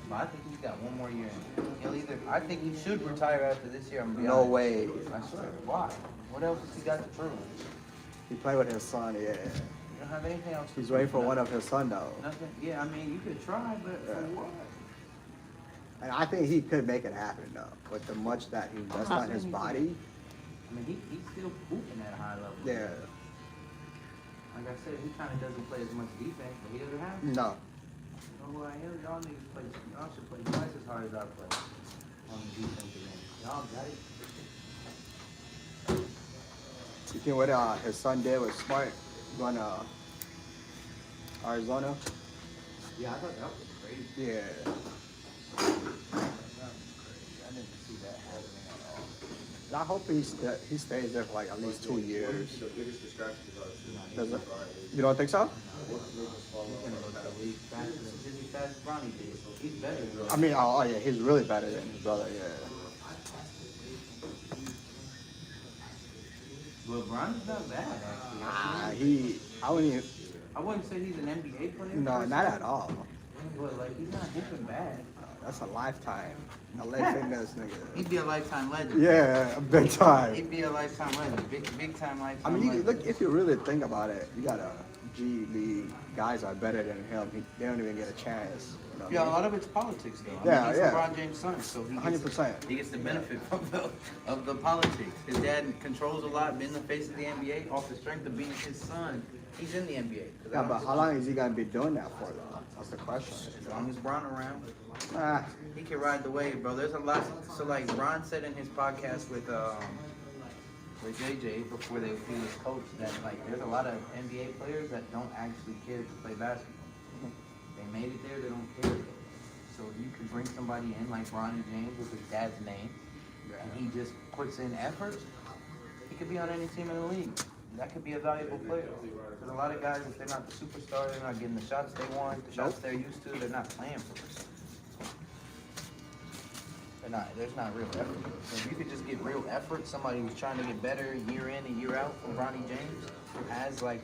But I think he's got one more year in him. He'll either, I think he should retire after this year. I'm gonna be No honest. way. I swear. Why? What else has he got to prove? He played with his son, yeah. You don't have anything else. to He's waiting for prove. one of his son though. Nothing. Yeah, I mean, you could try, but for Yeah. what? And I think he could make it happen though, with the much that he invests on his body. I mean, he's still hooping at a high level. Yeah. Like I said, he kind of doesn't play as much defense, but he doesn't have to. No. You know who I am? Y'all niggas play. Y'all should play twice as hard as I play on the defensive end. Y'all got it. You think what his son did was smart, going to Arizona? Yeah, I thought that was crazy. Yeah. That was crazy. I didn't see that happening at all. I hope he stays there for like at least 2 years. The biggest distraction is our Does it? You don't think so? He's gonna go to the league faster than Jimmy Fast Bronny did. He's better than I mean, oh yeah, he's really better than his brother, yeah. LeBron's not bad, actually. I wouldn't say he's an NBA player. no, per not se, at all. But like, he's not hooping bad. That's a lifetime. LA Fitness nigga. He'd be a lifetime legend. Yeah, big time. He'd be a lifetime legend. Big time lifetime I mean, you, legend. look, if you really think about it, you got a G League guys are better than him. They don't even get a chance. You know what Yeah, I a mean? lot of it's politics, though. I Yeah, mean, he's yeah. LeBron James' son, so he gets, 100%. he gets the benefit of the politics. His dad controls a lot, been the face of the NBA, off the strength of being his son. He's in the NBA. 'Cause I Yeah, don't but see- how long is he gonna be doing that for though? That's the question. As long as Bron around, Ah, he can ride the wave, bro. There's a lot. So like Bron said in his podcast with JJ before he was coach, that like there's a lot of NBA players that don't actually care to play basketball. They made it there, they don't care. So you can bring somebody in like Bronny James with his dad's name, and he just puts in effort. He could be on any team in the league. That could be a valuable player. Because a lot of guys, if they're not the superstar, they're not getting the shots they want, the shots they're used to, they're not playing for it. There's not real effort. So if you could just get real effort, somebody who's trying to get better year in and year out from Bronny James, who has like,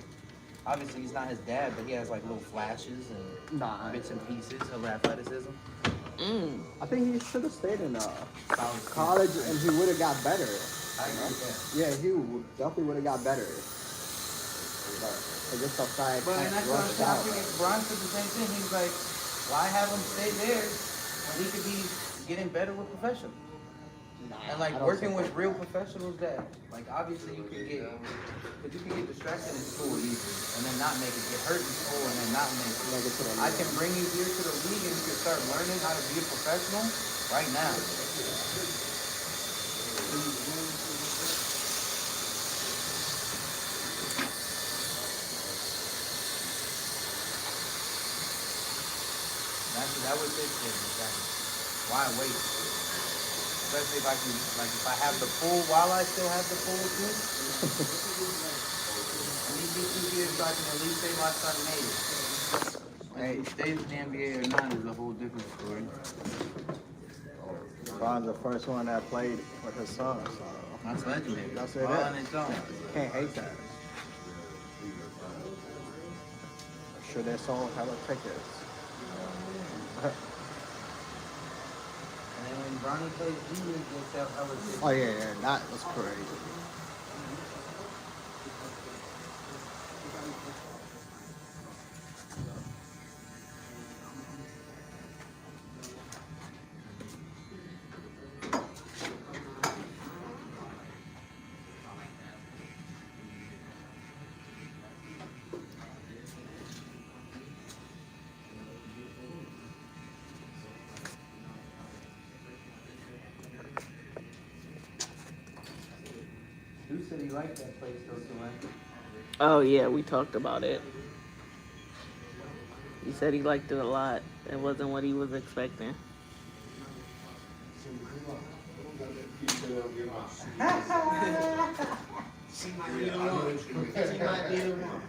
obviously he's not his dad, but he has like little flashes and nah. bits and pieces of athleticism. I think he should have stayed in college and he would have got better. I agree with that. Yeah, he definitely would have got better. But just outside. But and that's what I'm saying. I think Bron said the same thing. He's like, Why have him stay there when he could be getting better with professionals? And like working with real professionals that, like obviously you can get, because you can get distracted in school easily and then not make it, get hurt in school and then not make it. I can bring you here to the league and you can start learning how to be a professional right now. That was his thing, exactly. Why wait? Especially if I can, like, if I have the pool while I still have the pool too. I need these 2 years so I can at least say my son made it. Hey, stays in the NBA or not is a whole different story. LeBron's the first one that played with his son, so That's legendary. I'll say All that. on its own. Can't hate that. I'm sure their song hella tickets. And then when Bronny plays G-League, they sell hella tickets. Oh yeah, that was crazy. Who said he liked that place though, Tulane? Oh yeah, we talked about it. He said he liked it a lot. It wasn't what he was expecting. She might be the one. She might be the one.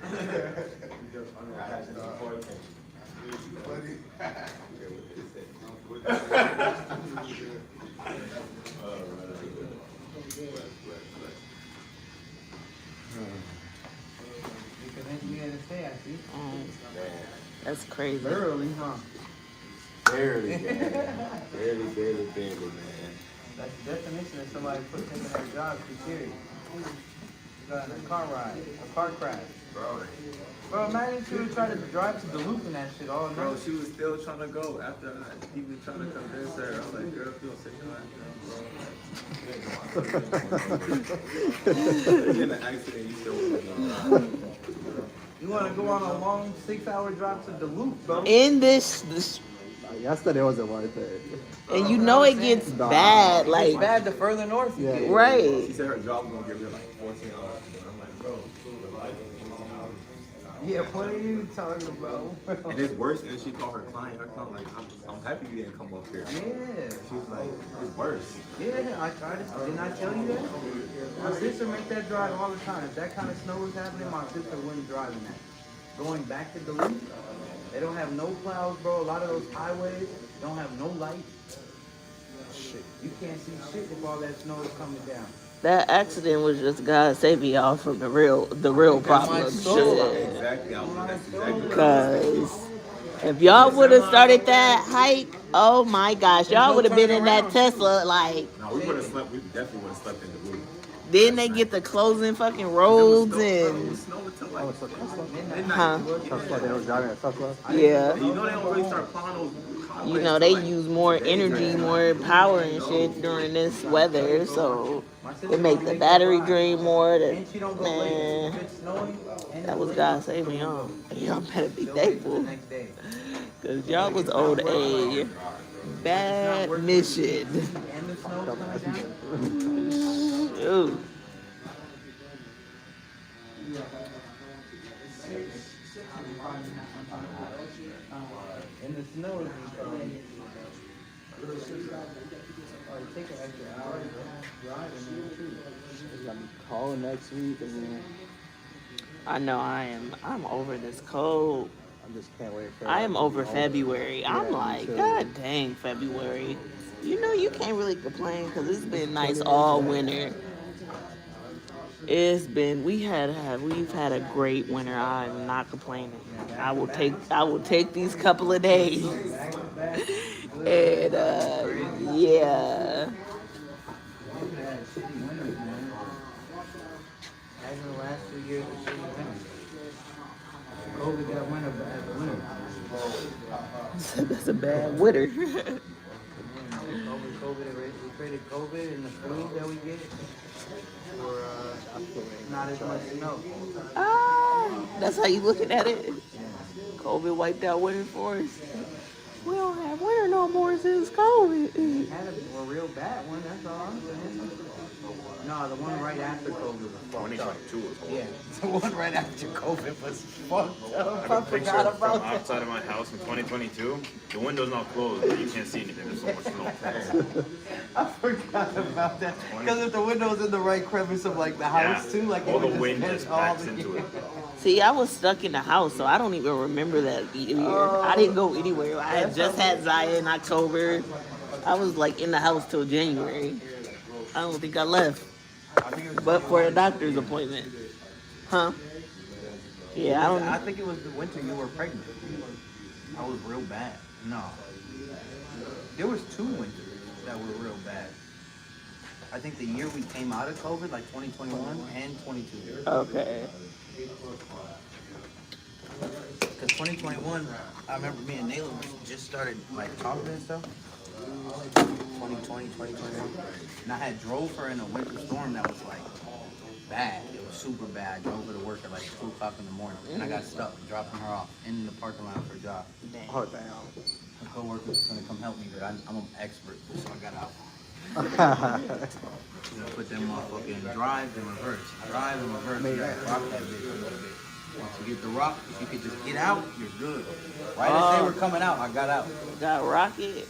You convinced me to stay, I see. That's crazy. Thoroughly, huh? Barely, man. Barely, man. That's the definition of somebody taking their job too serious. You got in a car ride, a car crash. Bro, imagine she would try to drive to Duluth and that shit all night. Bro, she was still trying to go after he was trying to convince her. I was like, girl, if you don't sit down, bro. In an accident, you still want to go. You want to go on a long 6-hour drive to Duluth, bro? In this Yesterday wasn't worth it. and you know it gets bad, like It's bad the further north you get. right. She said her job was going to give her like 14 hours. I'm like, bro, like 18 hours. Yeah, what are you talking about? And it's worse. And she called her client. Her client like, I'm happy you didn't come up here. Yeah. She was like, it's worse. Yeah, I tried it. Didn't I tell you that? My sister makes that drive all the time. If that kind of snow was happening, my sister wouldn't drive in that. Going back to Duluth, they don't have no plows, bro. A lot of those highways don't have no light. Shit. You can't see shit if all that snow is coming down. That accident was just God saving y'all from the real problem. Shit. Exactly. That's exactly what I was Cause if y'all would have started that hike, oh my gosh, y'all would have been in that Tesla like. No, we would have slept. We definitely would have slept in the room. Then they get the closing fucking roads and Snow until Oh, like it's a Tesla? midnight. Huh? Tesla, they was driving a Tesla? yeah. You know they don't really start plowing those highways. You know they use more energy, more power and shit during this weather, so it make the battery drain more. And she don't go late. Man, If it's snowing, and that was God saving y'all. Y'all better be they'll wait till the thankful, next day. cause y'all was on a bad mission. And the snow's coming down. Shoot. And the snow is take an extra hour to drive and then too. It's gonna be cold next week, and then I know I'm over this cold. I just can't wait for I am over February. February. I'm Yeah, like, me too. God dang, February. You know, you can't really complain because it's been nice all winter. We've had a great winter. I'm not complaining. I will take these couple of days. And yeah. Imagine the last 2 years of shitty winter. COVID got winter bad winter. That's a bad winter. COVID, we traded COVID and the flu that we get for not as much snow. Ah, that's how you looking at it. COVID wiped out winter for us. We don't have winter no more since COVID. We had a real bad one, that's all I'm saying. No, the one right after COVID was fucked up. 2022 was horrible. Yeah, the one right after COVID was fucked up. I have a picture from outside of my house in 2022. The window's not closed, but you can't see anything. There's so much snow. I forgot about that. Because if the window's in the right crevice of like the house too, like all it the would wind hit just all backs the- into it. See, I was stuck in the house, so I don't even remember that year. I didn't go anywhere. I had just had Zaya in October. I was like in the house till January. I don't think I left. But for a doctor's appointment. Huh? Yeah, I don't I know. think it was the winter you were pregnant. I was real bad. No. There was 2 winters that were real bad. I think the year we came out of COVID, like 2021 and 22. Okay. Because 2021, I remember me and Nayla just started like talking and stuff. 2020, 2021. And I had drove her in a winter storm that was like bad. It was super bad. I drove her to work at like 2 o'clock in the morning. And I got stuck dropping her off in the parking lot of her job. Oh, damn. My coworker was gonna come help me, but I'm an expert, so I got out. You know, put them motherfucking drive and reverse. Drive and reverse. You gotta rock that bitch a little bit. Once you get the rock, if you could just get out, you're good. Right as they were coming out, I got out. Got rocket.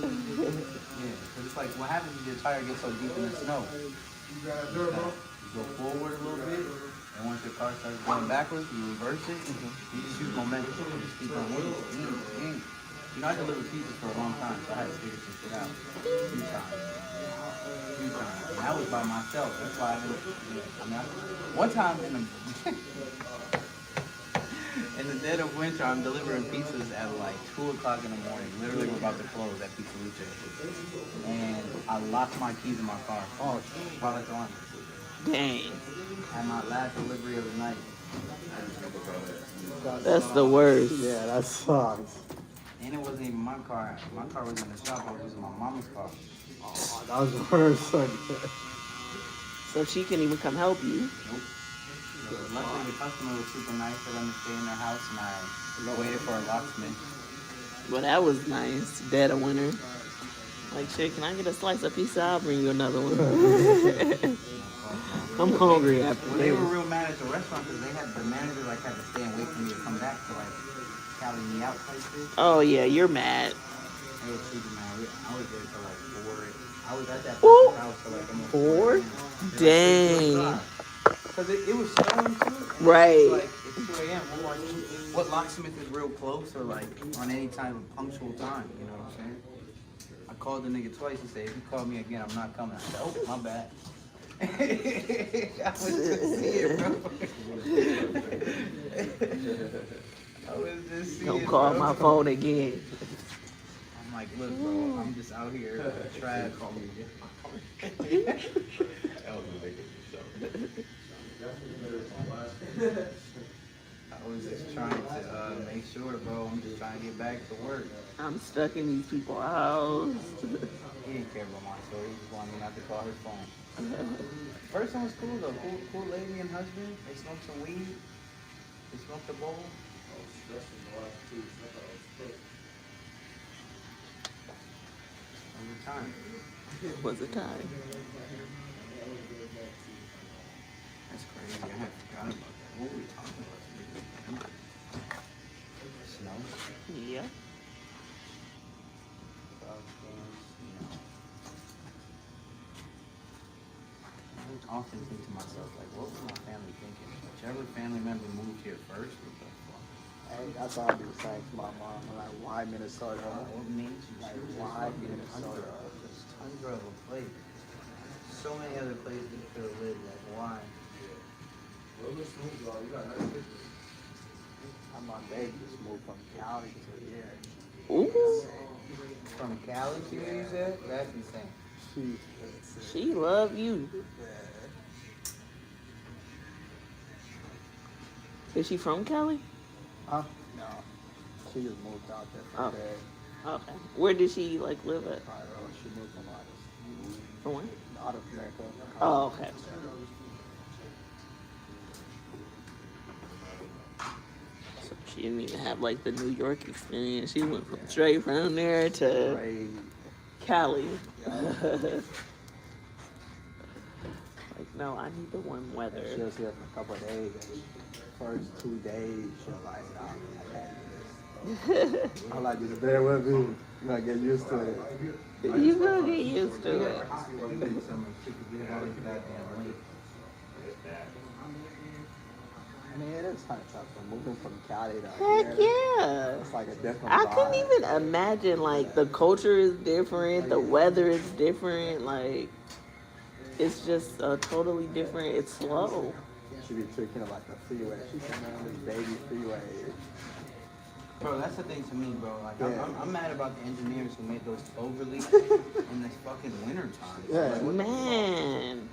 Yeah, because it's like what happens if your tire gets so deep in the snow? You go forward a little bit, and once your car starts going backwards, you reverse it. You just use momentum. You just keep on moving. You know, I delivered pizzas for a long time, so I had to figure some shit out. A few times. And that was by myself. That's why I didn't. I mean, one time in the dead of winter, I'm delivering pizzas at like 2 o'clock in the morning. Literally, we're about to close at Pizza Luce. And I locked my keys in my car. Oh, while it's on. Dang. And my last delivery of the night. That's the worst. Yeah, that sucks. And it wasn't even my car. My car was in the shop. I was using my mama's car. Oh, that was worse. So she can even come help you. Nope. So luckily, the customer was super nice for them to stay in their house, and I waited for a locksmith. Well, that was nice. Dead of winter. Like, shit, can I get a slice of pizza? I'll bring you another one. I'm hungry after Well, they this. were real mad at the restaurant because they had the manager like had to stay and wait for me to come back to like carry me out type shit. Oh, yeah, you're mad. They were super mad. I was there till like 4. I was at that Ooh. person's house till like almost 4? 4 Dang. Because it was snowing too. And Right. It's like it's 2 a.m. I'm like, what locksmith is real close or like on any type of punctual time? You know what I'm saying? I called the nigga twice and said, if you call me again, I'm not coming. I said, oh, my bad. I was just seeing, bro. I was just seeing. Don't call bro. my phone again. I'm like, look, bro, I'm just out here trying to call me again. I was just trying to make sure, bro. I'm just trying to get back to work. I'm stuck in these people's house. He didn't care about my story. He just wanted me not to call his phone. First one was cool though. Cool lady and husband. They smoked some weed. They smoked a bowl. Over time. Was a time. That's crazy. I had forgot about that. What were we talking about? Snow. Yeah. I often think to myself, like, what was my family thinking? Whichever family member moved here first, what the fuck? Hey, that's all I do the same to my mom. I'm like, why Minnesota? What made you Like, choose why fucking Minnesota? There's tundra of a place. So many other places you could have lived, like, why? I'm on baby, just moved from Cali to here. Ooh. From Cali to here, you said? That's insane. She love you. Is she from Cali? Huh? No. She just moved out there for Oh. a day. Okay. Where did she like live at? I don't know. She moved from From where? out of America. Oh, okay. So she didn't even have like the New York experience. She went from straight from there to Right. Cali. Like, no, I need the warm weather. She was here for a couple of days. First 2 days, she was like, nah, I can't do this. I'm like, just bear with me. You gotta get used to it. You gonna get used to it. I mean, it is kind of tough. So moving from Cali to Heck here, yeah. it's like a different I vibe. couldn't even imagine, like, the culture is different, the weather is different, like, it's just totally different. It's slow. She be treating it like a freeway. She said, man, this baby freeway. Bro, that's the thing to me, bro. Like, Yeah. I'm mad about the engineers who made those overly in this fucking winter time. Yeah. Like, what the Man.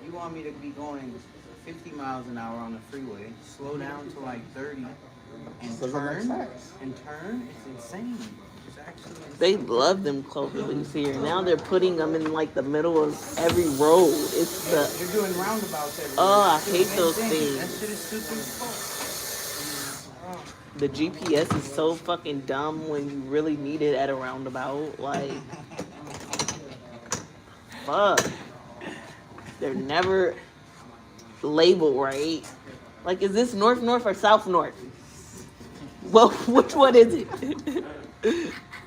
You want me to be going 50 miles an hour on the freeway, slow down to like 30, and So that makes turn? sense. And turn? It's insane. It's actually insane. They love them cloverleafs here. Now they're putting them in, like, the middle of every road. It's the... They're doing roundabouts everywhere. Oh, I It's hate those insane. things. That shit is stupid as fuck. The GPS is so fucking dumb when you really need it at a roundabout. Like, fuck. They're never labeled right. Like, is this north or south? Well, which one is it?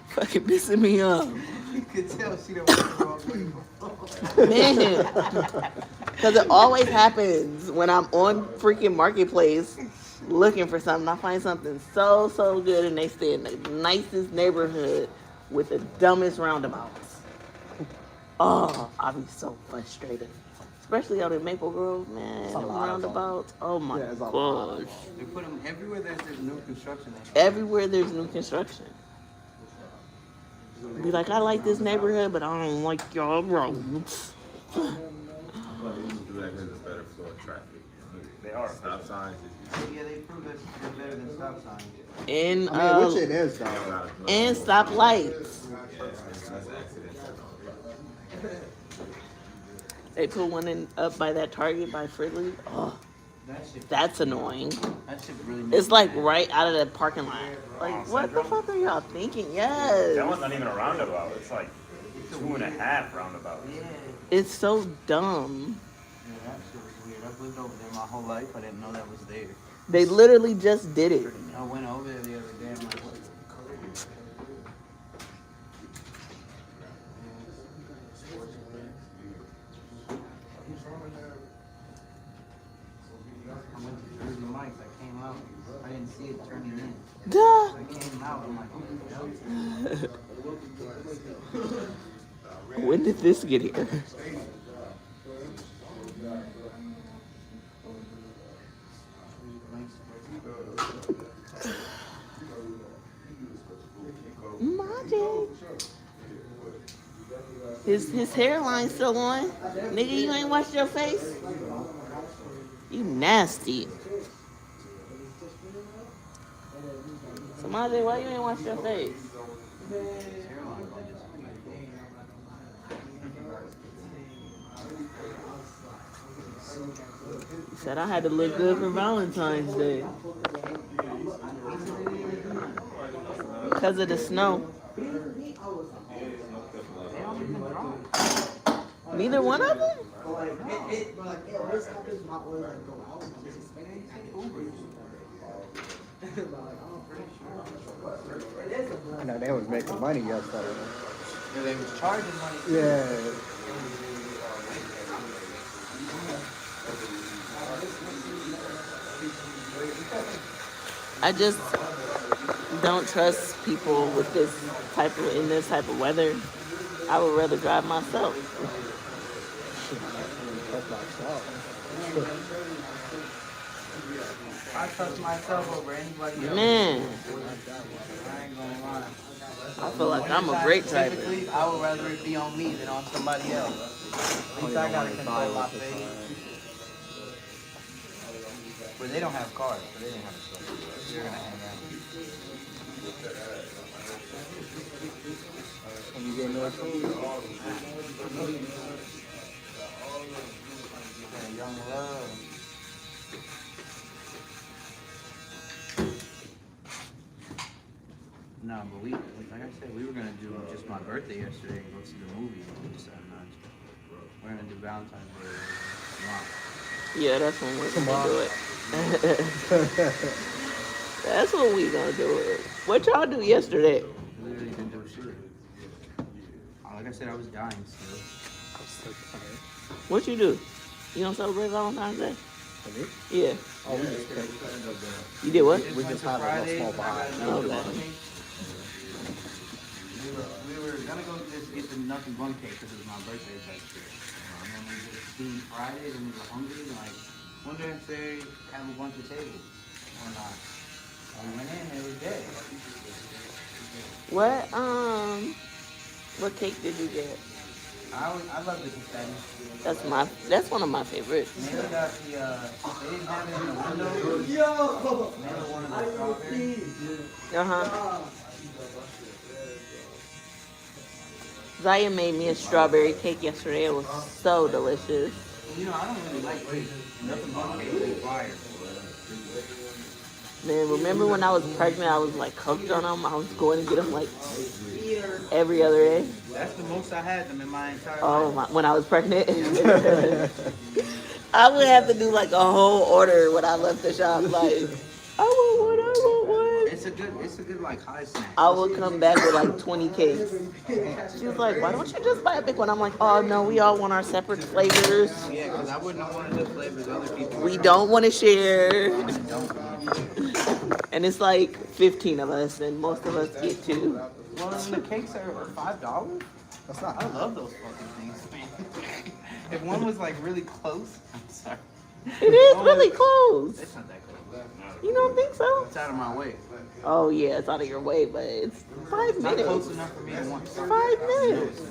Fucking pissing me off. You could tell she don't want to go away. Man. Because it always happens when I'm on freaking Marketplace looking for something. I find something so good and they stay in the nicest neighborhood with the dumbest roundabouts. Oh, I'll be so frustrated. Especially out in Maple Grove, man. It's a Them lot of them. roundabouts. Oh my Yeah, it's a lot of gosh. They put them everywhere there's new construction. Everywhere there's new construction. Be like, I like this neighborhood, but I don't like y'all roads. Do that because it's better flow of traffic. They are. Stop signs. Yeah, they prove that they're better than stop signs. And I mean, which it is, though. and stop lights. That's accidents. They put one in up by that Target by Fridley. Oh, That shit, that's annoying. that shit really makes It's like me mad. right out of the parking lot. Like, what the fuck are y'all thinking? Yes. That one's not even a roundabout. It's like 2.5 roundabouts. Yeah. It's so dumb. Yeah, that shit was weird. I've lived over there my whole life. I didn't know that was there. They literally just did it. I went over there the other day. I'm like, what? I went to Jersey Mike's. I came out. I didn't see it turning in. Duh. I came out. I'm like, oh, hell. When did this get here? Magic. His hairline's still on. Nigga, you ain't washed your face? You nasty. So Magic, why you ain't washed your face? He said I had to look good for Valentine's Day. Because of the snow. Neither one of them? I know they was making money yesterday. Yeah, they was charging money. Yeah. I just don't trust people with in this type of weather. I would rather drive myself. I trust myself over anybody else. Man, I ain't gonna lie. I feel like I'm a great driver. Typically, I would rather it be on me than on somebody else. At least I gotta control my fate. But they don't have cars, so they didn't have a struggle. They're gonna hang out. When you get no food. Yeah, young love. No, but like I said, we were gonna do just my birthday yesterday and go see the movie. And we decided not to. We're gonna do Valentine's Day tomorrow. Yeah, that's when we're gonna do it. That's when we gonna do it. What y'all do yesterday? We really didn't do shit. Like I said, I was dying still. What you do? You don't celebrate Valentine's Day? Yeah. Oh, we just cake. You did what? We just had a little small pie. Okay. We were gonna go just get the nothing bun cake because it was my birthday type shit. And then we just eating Friday and we were hungry and like, one day I say have a bunch of tables or not. And we went in and it was dead. What cake did you get? I love the confetti. That's one of my favorites. Maybe got the they didn't have it in the window. Maybe one of the strawberries. Uh-huh. Zaya made me a strawberry cake yesterday. It was so delicious. You know, I don't really like cake. Nothing but cake is fire. Man, remember when I was pregnant, I was like hooked on them. I was going to get them like every other day. That's the most I had them in my entire Oh life. my! When I was pregnant, I would have to do like a whole order when I left the shop. Like, I want one. It's a good like high snack. I would come back with like 20 cakes. She was like, "Why don't you just buy a big one?" I'm like, "Oh no, we all want our separate flavors. Yeah, because I wouldn't have wanted the flavors other people. We don't want to share." And it's like 15 of us, and most of us get 2. Well, and the cakes are $5. That's not I love those fucking things, man. If one was like really close, I'm sorry. It is really close. It's not that close. You don't think so? It's out of my way. Oh yeah, it's out of your way, but it's 5 It's not close minutes. enough for me to want. 5 minutes.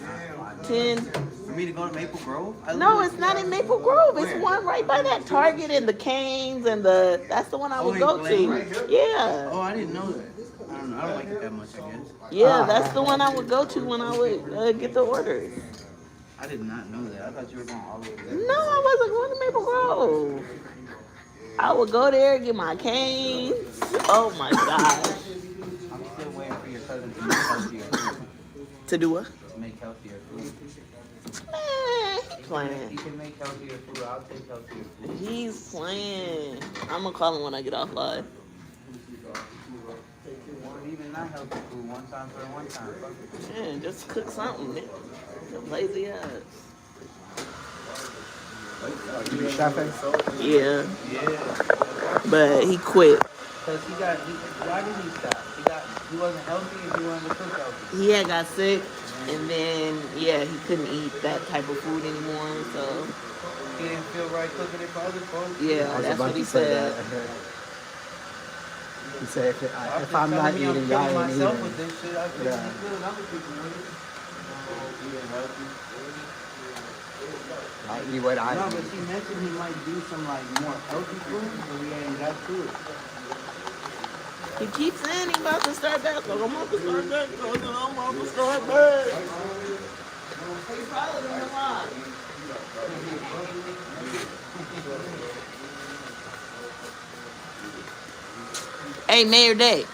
10. For me to go to Maple Grove? No, it's not in Maple Grove. It's one right by that Target and the Canes and the. That's the one I would go to. Yeah. Oh, I didn't know that. I don't know. I don't like it that much, I guess. Yeah, that's the one I would go to when I would get the orders. I did not know that. I thought you were going all over there. No, I wasn't going to Maple Grove. I would go there, get my canes. Oh my gosh. I'm still waiting for your cousin to make healthier food. To do what? To make healthier food. He's playing. He can make healthier food. I'll take healthier food. He's playing. I'm gonna call him when I get off live. Or even not healthy food. One time for one time. Fuck it. Man, just cook something. Man. Lazy ass. You be chefing? Yeah, Yeah. but he quit. Because why did he stop? He wasn't healthy and he wanted to cook healthy. He had got sick, and then he couldn't eat that type of food anymore. So He didn't feel right cooking it for other folks. yeah, that's what he said. He said, if I'm not eating, I'm y'all killing ain't myself eating. with this shit, I feel Yeah. good other people with it. Eating healthy. I eat what I No, eat. but she mentioned he might do some like more healthy food, but we ain't got to it. He keeps saying he about to start back. Like, I'm about to start back. I'm about to start back. He probably doing a lot. Hey, Mayor Day,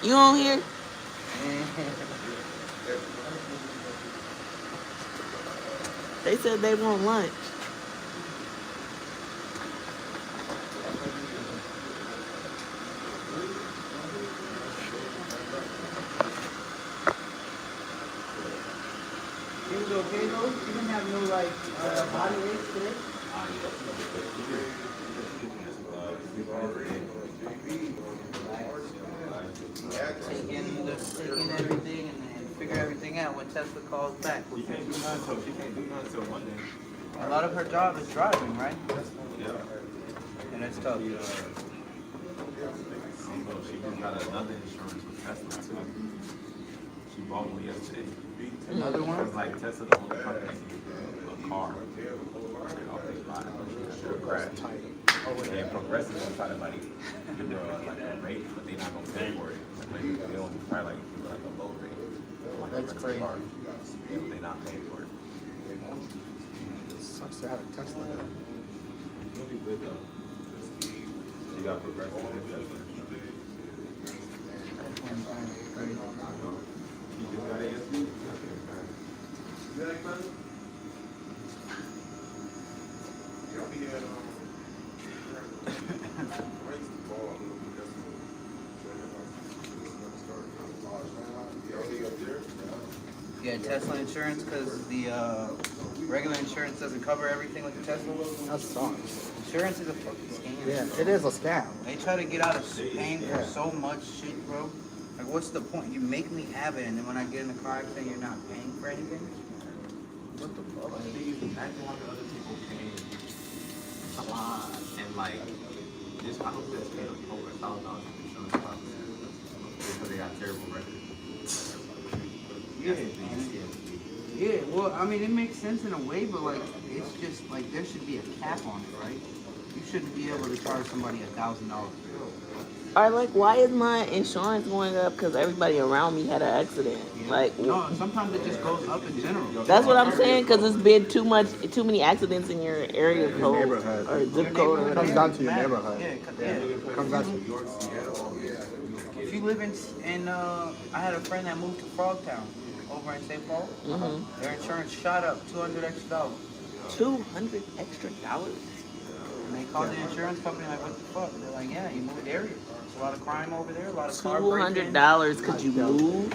you on here? They said they want lunch. He was okay though? He didn't have no like body aches today? Taking everything and then figure everything out when Tesla calls back. She can't do nothing till Monday. A lot of her job is driving, right? Yeah. And it's tough. She just got another insurance with Tesla too. She bought one yesterday. Another one? It's like Tesla the only company a car. Off they buy it. She got a crash. And Progressive will try to like give her like a rate, but they're not gonna pay for it. Like, they'll try like give her like a low rate. Like That's crazy. car. Yeah, but they're not paying for it. Sucks to have a Tesla. It'll be good though. You got Progressive and Tesla. You just got it yesterday? You got it, brother? Yeah, Tesla insurance, because the regular insurance doesn't cover everything like the Tesla. That sucks. Insurance is a fucking scam. Yeah, it is a scam. They try to get out of paying for so much shit, bro. Like, what's the point? You make me have it, and then when I get in the car accident, you're not paying for anything? What the fuck? But the thing is, imagine all the other people paying a lot, and like, this I hope that's paid over $1,000 in insurance policy because they got terrible records. Yeah, well, I mean, it makes sense in a way, but like, it's just like there should be a cap on it, right? You shouldn't be able to charge somebody $1,000. Or like, why is my insurance going up? Because everybody around me had an accident. Like, No, sometimes it just goes up in general. that's what I'm saying. Because it's been too many accidents in your area code neighborhood. or zip code. Or It comes whatever. down to your neighborhood. Yeah. Comes down to If you live in, I had a friend that moved to Frogtown over in St. Paul. Mm-hmm. Their insurance shot up $200 extra. $200 extra. And they called the insurance company like, what the fuck? They're like, yeah, you moved area. There's a lot of crime over there, a lot of car break-ins. $200 because you moved.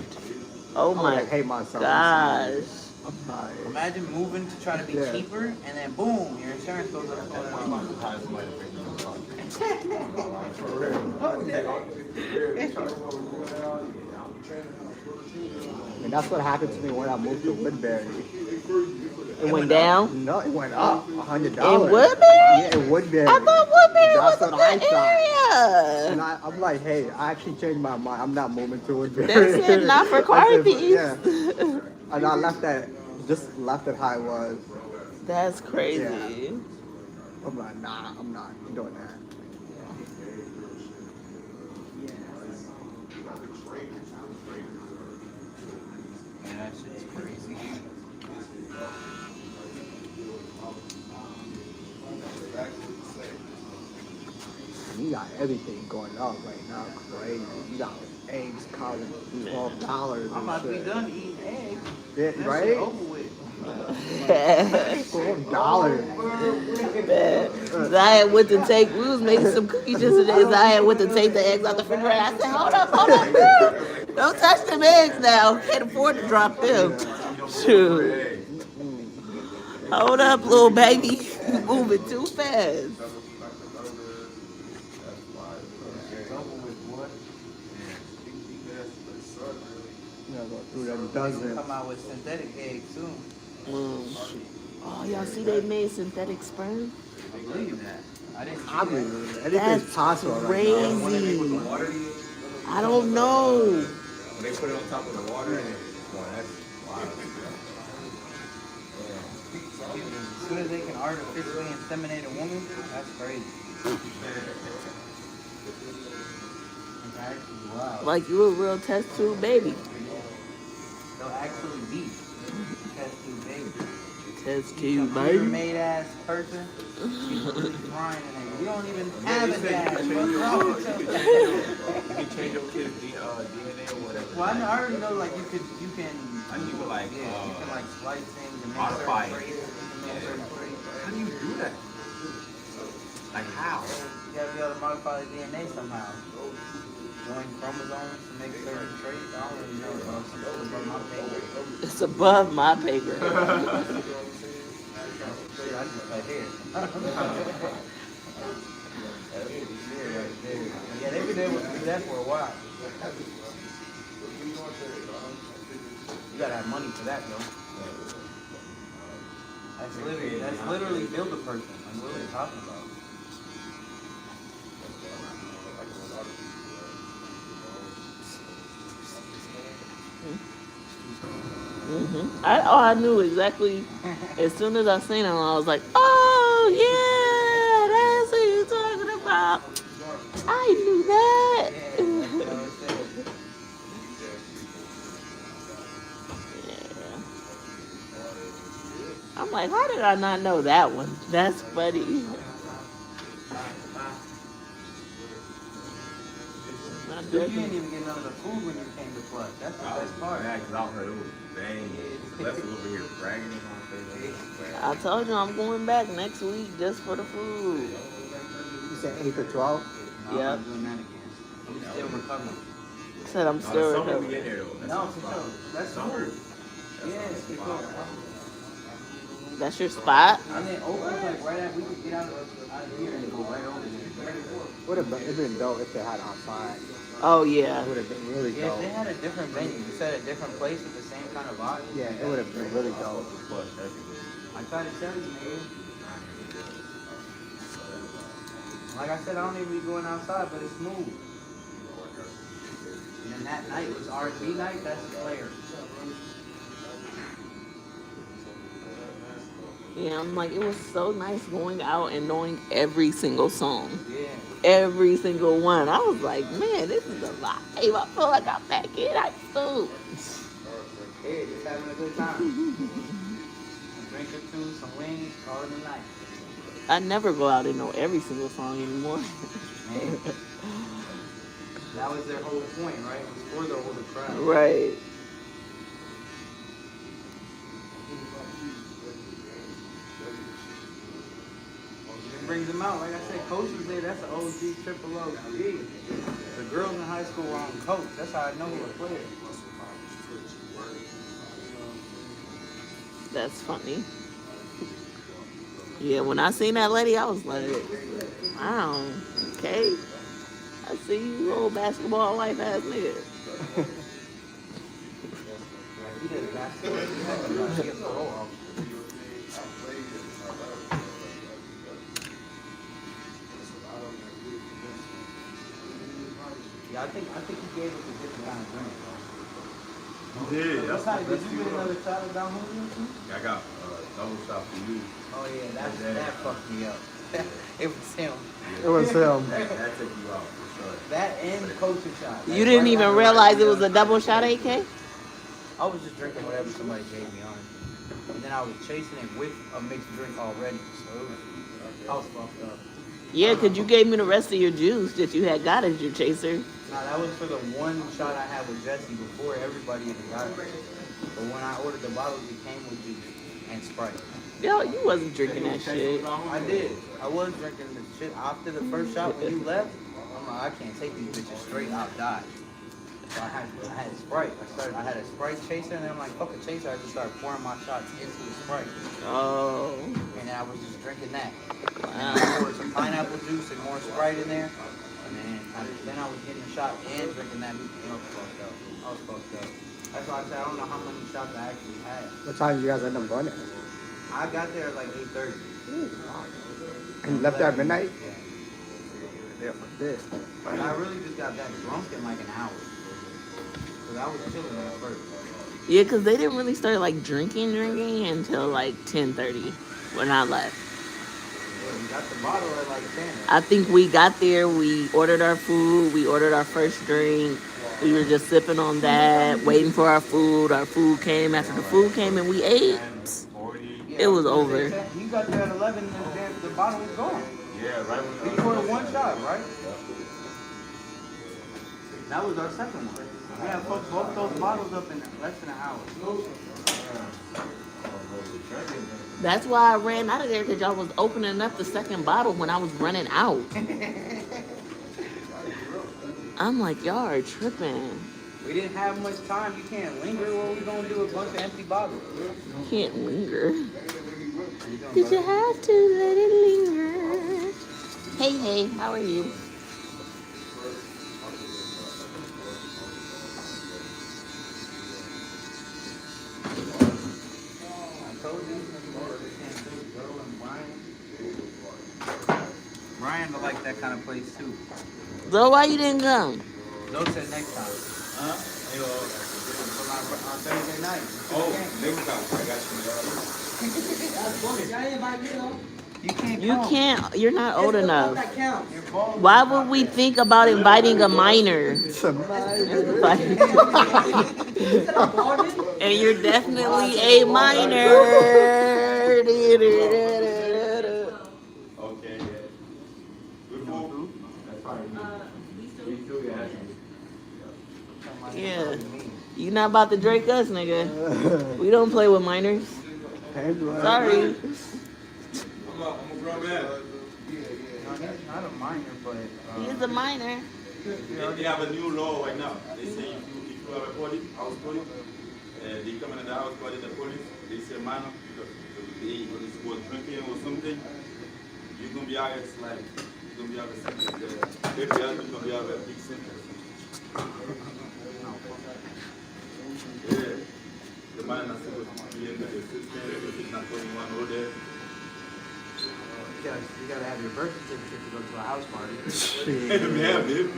Oh my I hate myself. gosh. I'm sorry. Imagine moving to try to be cheaper, and then boom, your insurance goes up And that's what happened to me when I moved to Woodbury. It went down? No, it went up $100. In Woodbury? Yeah, in Woodbury. I thought Woodbury That's was a what I good thought. area. And I'm like, hey, I actually changed my mind. I'm not moving to Woodbury. They said not for I car said, thieves. yeah. And I left it how it was. That's crazy. Yeah. I'm like, nah, I'm not doing that. Man, that shit's crazy. You got everything going up right now, crazy. You got eggs costing $12. I'm about to be done eating eggs. Yeah, That right? shit over with. $12. Zion went to take, we was making some cookies yesterday. Zion went to take the eggs out the refrigerator. I said, hold up, girl. Don't touch them eggs now. Can't afford to drop them. Shoot. Hold up, little baby. You moving too fast. Come out with synthetic eggs soon. Oh, y'all see they made synthetic sperm? I believe that. I didn't see I that. believe it. That's Anything's possible right now. crazy. I don't know. When they put it on top of the water, and that's wild. As soon as they can artificially inseminate a woman, that's crazy. It's actually wild. Like you a real test tube baby. They'll actually be test tube baby. Test tube Computer baby. made ass person. People just crying and you don't even have a dad. You What's wrong with your dad? can change your kid's DNA or whatever. Well, I already know like you can Like you could like you can like slice things and make modify certain it. traits. Make certain traits. How do you do that? Like how? You gotta be able to modify the DNA somehow. Join chromosomes to make certain traits. I don't really know. It's above my pay grade. It's above my pay grade. I just cut hair. Yeah, they've been able to do that for a while. You gotta have money for that, though. That's literally build a person. Like, what are we talking about? I knew exactly. As soon as I seen him, I was like, oh yeah, that's what you're talking top. I knew that. Yeah. I'm like, how did I not know that one? That's funny. Dude, you didn't even get none of the food when you came to Plus. That's the best part. Yeah, because I heard it was banging. Celeste was over here bragging in my face. I told you I'm going back next week just for the food. You said 8 to 12? No, Yep. I'm not doing that again. I'm still recovering. Said I'm still Summer we recovering. get there though. No, for sure. That's Summer. cool. Yes, because That's your spot? and then Oakland's like right at, we could get out of here and go right over there. Would have been dope if they had outside. Oh yeah. It would have been really Yeah, if dope. they had a different venue, instead of a different place with the same kind of vibe. Yeah, it would have been really dope. I tried to tell you, nigga. Like I said, I don't even be going outside, but it's smooth. And then that night was R&B night, that's the player. Yeah, I'm like, it was so nice going out and knowing every single song. Yeah. Every single one. I was like, man, this is a vibe. I feel like I'm back in high school. Yeah, just having a good time. A drink or two, some wings, call it a night. I never go out and know every single song anymore. Man. That was their whole point, right? It was for the older crowd. Right. It brings them out. Like I said, Coach was there. That's an OG, triple OG. The girls in high school were on Coach. That's how I know who was playing. That's funny. Yeah, when I seen that lady, I was like, wow, okay. I see you, old basketball life ass nigga. He did basketball. He a parole officer. Yeah, I think he gave us a different kind of drink. You did. That's Did you get another shot of Don Julio too? I got double shot for you. Oh yeah, that fucked me up. It was him. It was him. That took you out for sure. That and coaching shot. You didn't even realize it was a double shot AK? I was just drinking whatever somebody gave me on it. And then I was chasing it with a mixed drink already. So it was, I was fucked up. Yeah, because you gave me the rest of your juice that you had got as your chaser. Nah, that was for the one shot I had with Jesse before everybody even got it. But when I ordered the bottles, it came with juice and Sprite. Yo, you wasn't drinking that shit. I did. I was drinking the shit after the first shot when you left. I'm like, I can't take these bitches straight. I'll die. So I had Sprite. I had a Sprite chaser, and then I'm like, fuck a chaser. I just started pouring my shots into the Sprite. Oh. And then I was just drinking that. And Wow. I poured some pineapple juice and more Sprite in there. And then I was getting a shot and drinking that. I was fucked up. That's why I said I don't know how many shots I actually had. What time did you guys end up going at? I got there at like 8:30. And you left there at midnight? Yeah. Yeah, for this. But I really just got that drunk in like an hour. Because I was chilling at first. Yeah, because they didn't really start like drinking until like 10:30 when I left. Yeah, we got the bottle at like 10. I think we got there, we ordered our food, we ordered our first drink. We were just sipping on that, waiting for our food. Our food came. After the food came and we ate, it was over. You got there at 11 and the bottle was gone. Yeah, right when We poured one shot, right? That was our second one. We had both those bottles up in less than an hour. That's why I ran out of there, because y'all was opening up the second bottle when I was running out. I'm like, y'all are tripping. We didn't have much time. You can't linger. What we gonna do with a bunch of empty bottles? You can't linger. Did you have to let it linger? Hey, how are you? I told you, Joe and Brian. Brian would like that kind of place too. So why you didn't come? Joe said next time. Huh? On Thursday night. Oh, next time. I got you. You can't You count. can't. You're not old It's the phone enough. that counts. Your balls Why are would not we there. think about inviting a minor? You said I'm balding? And you're definitely a minor. Okay, yeah. Good move. That's probably me. Me too, yeah. Yeah. You not about to Drake us, nigga. We don't play with minors. Sorry. I'm a grown man. No, he's not a minor, but He's a minor. They have a new law right now. They say if you have a party, house party, they come in the house party, the police, they say minor, because they was drinking or something, you're going to be out, it's like, you're going to be out of sentence. If you are, you're going to be out of a big sentence. Yeah. The man is supposed to be in the system, if he's not 21 or there. you gotta have your birth certificate to go to a house party. Yeah, baby.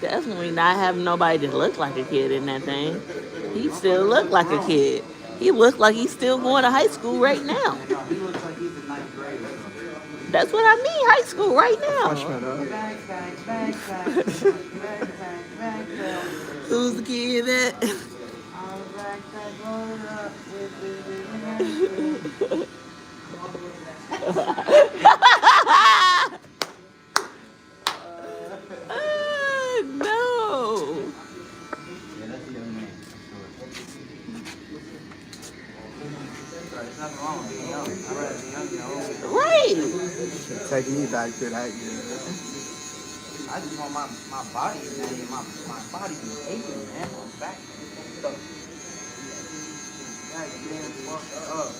Definitely not having nobody that look like a kid in that thing. He still look like a kid. He look like he's still going to high school right now. No, he looks like he's in ninth grade. That's what I mean, high school right now. Who's the kid that? No. Yeah, that's the young man. There's nothing wrong with being young. I'd rather be young than old. Right. Take me back to that year. I just want my body and my body be aching, man. I'm back. God damn fucked up.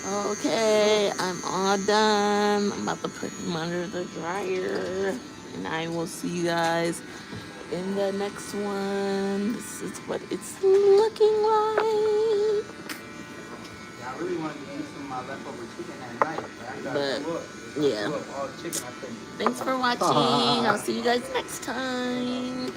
Okay, I'm all done. I'm about to put him under the dryer. And I will see you guys in the next one. This is what it's looking like. Yeah, I really wanted to eat some of my leftover chicken at night, but I got Yeah. all the chicken I couldn't. Thanks for watching. I'll see you guys next time.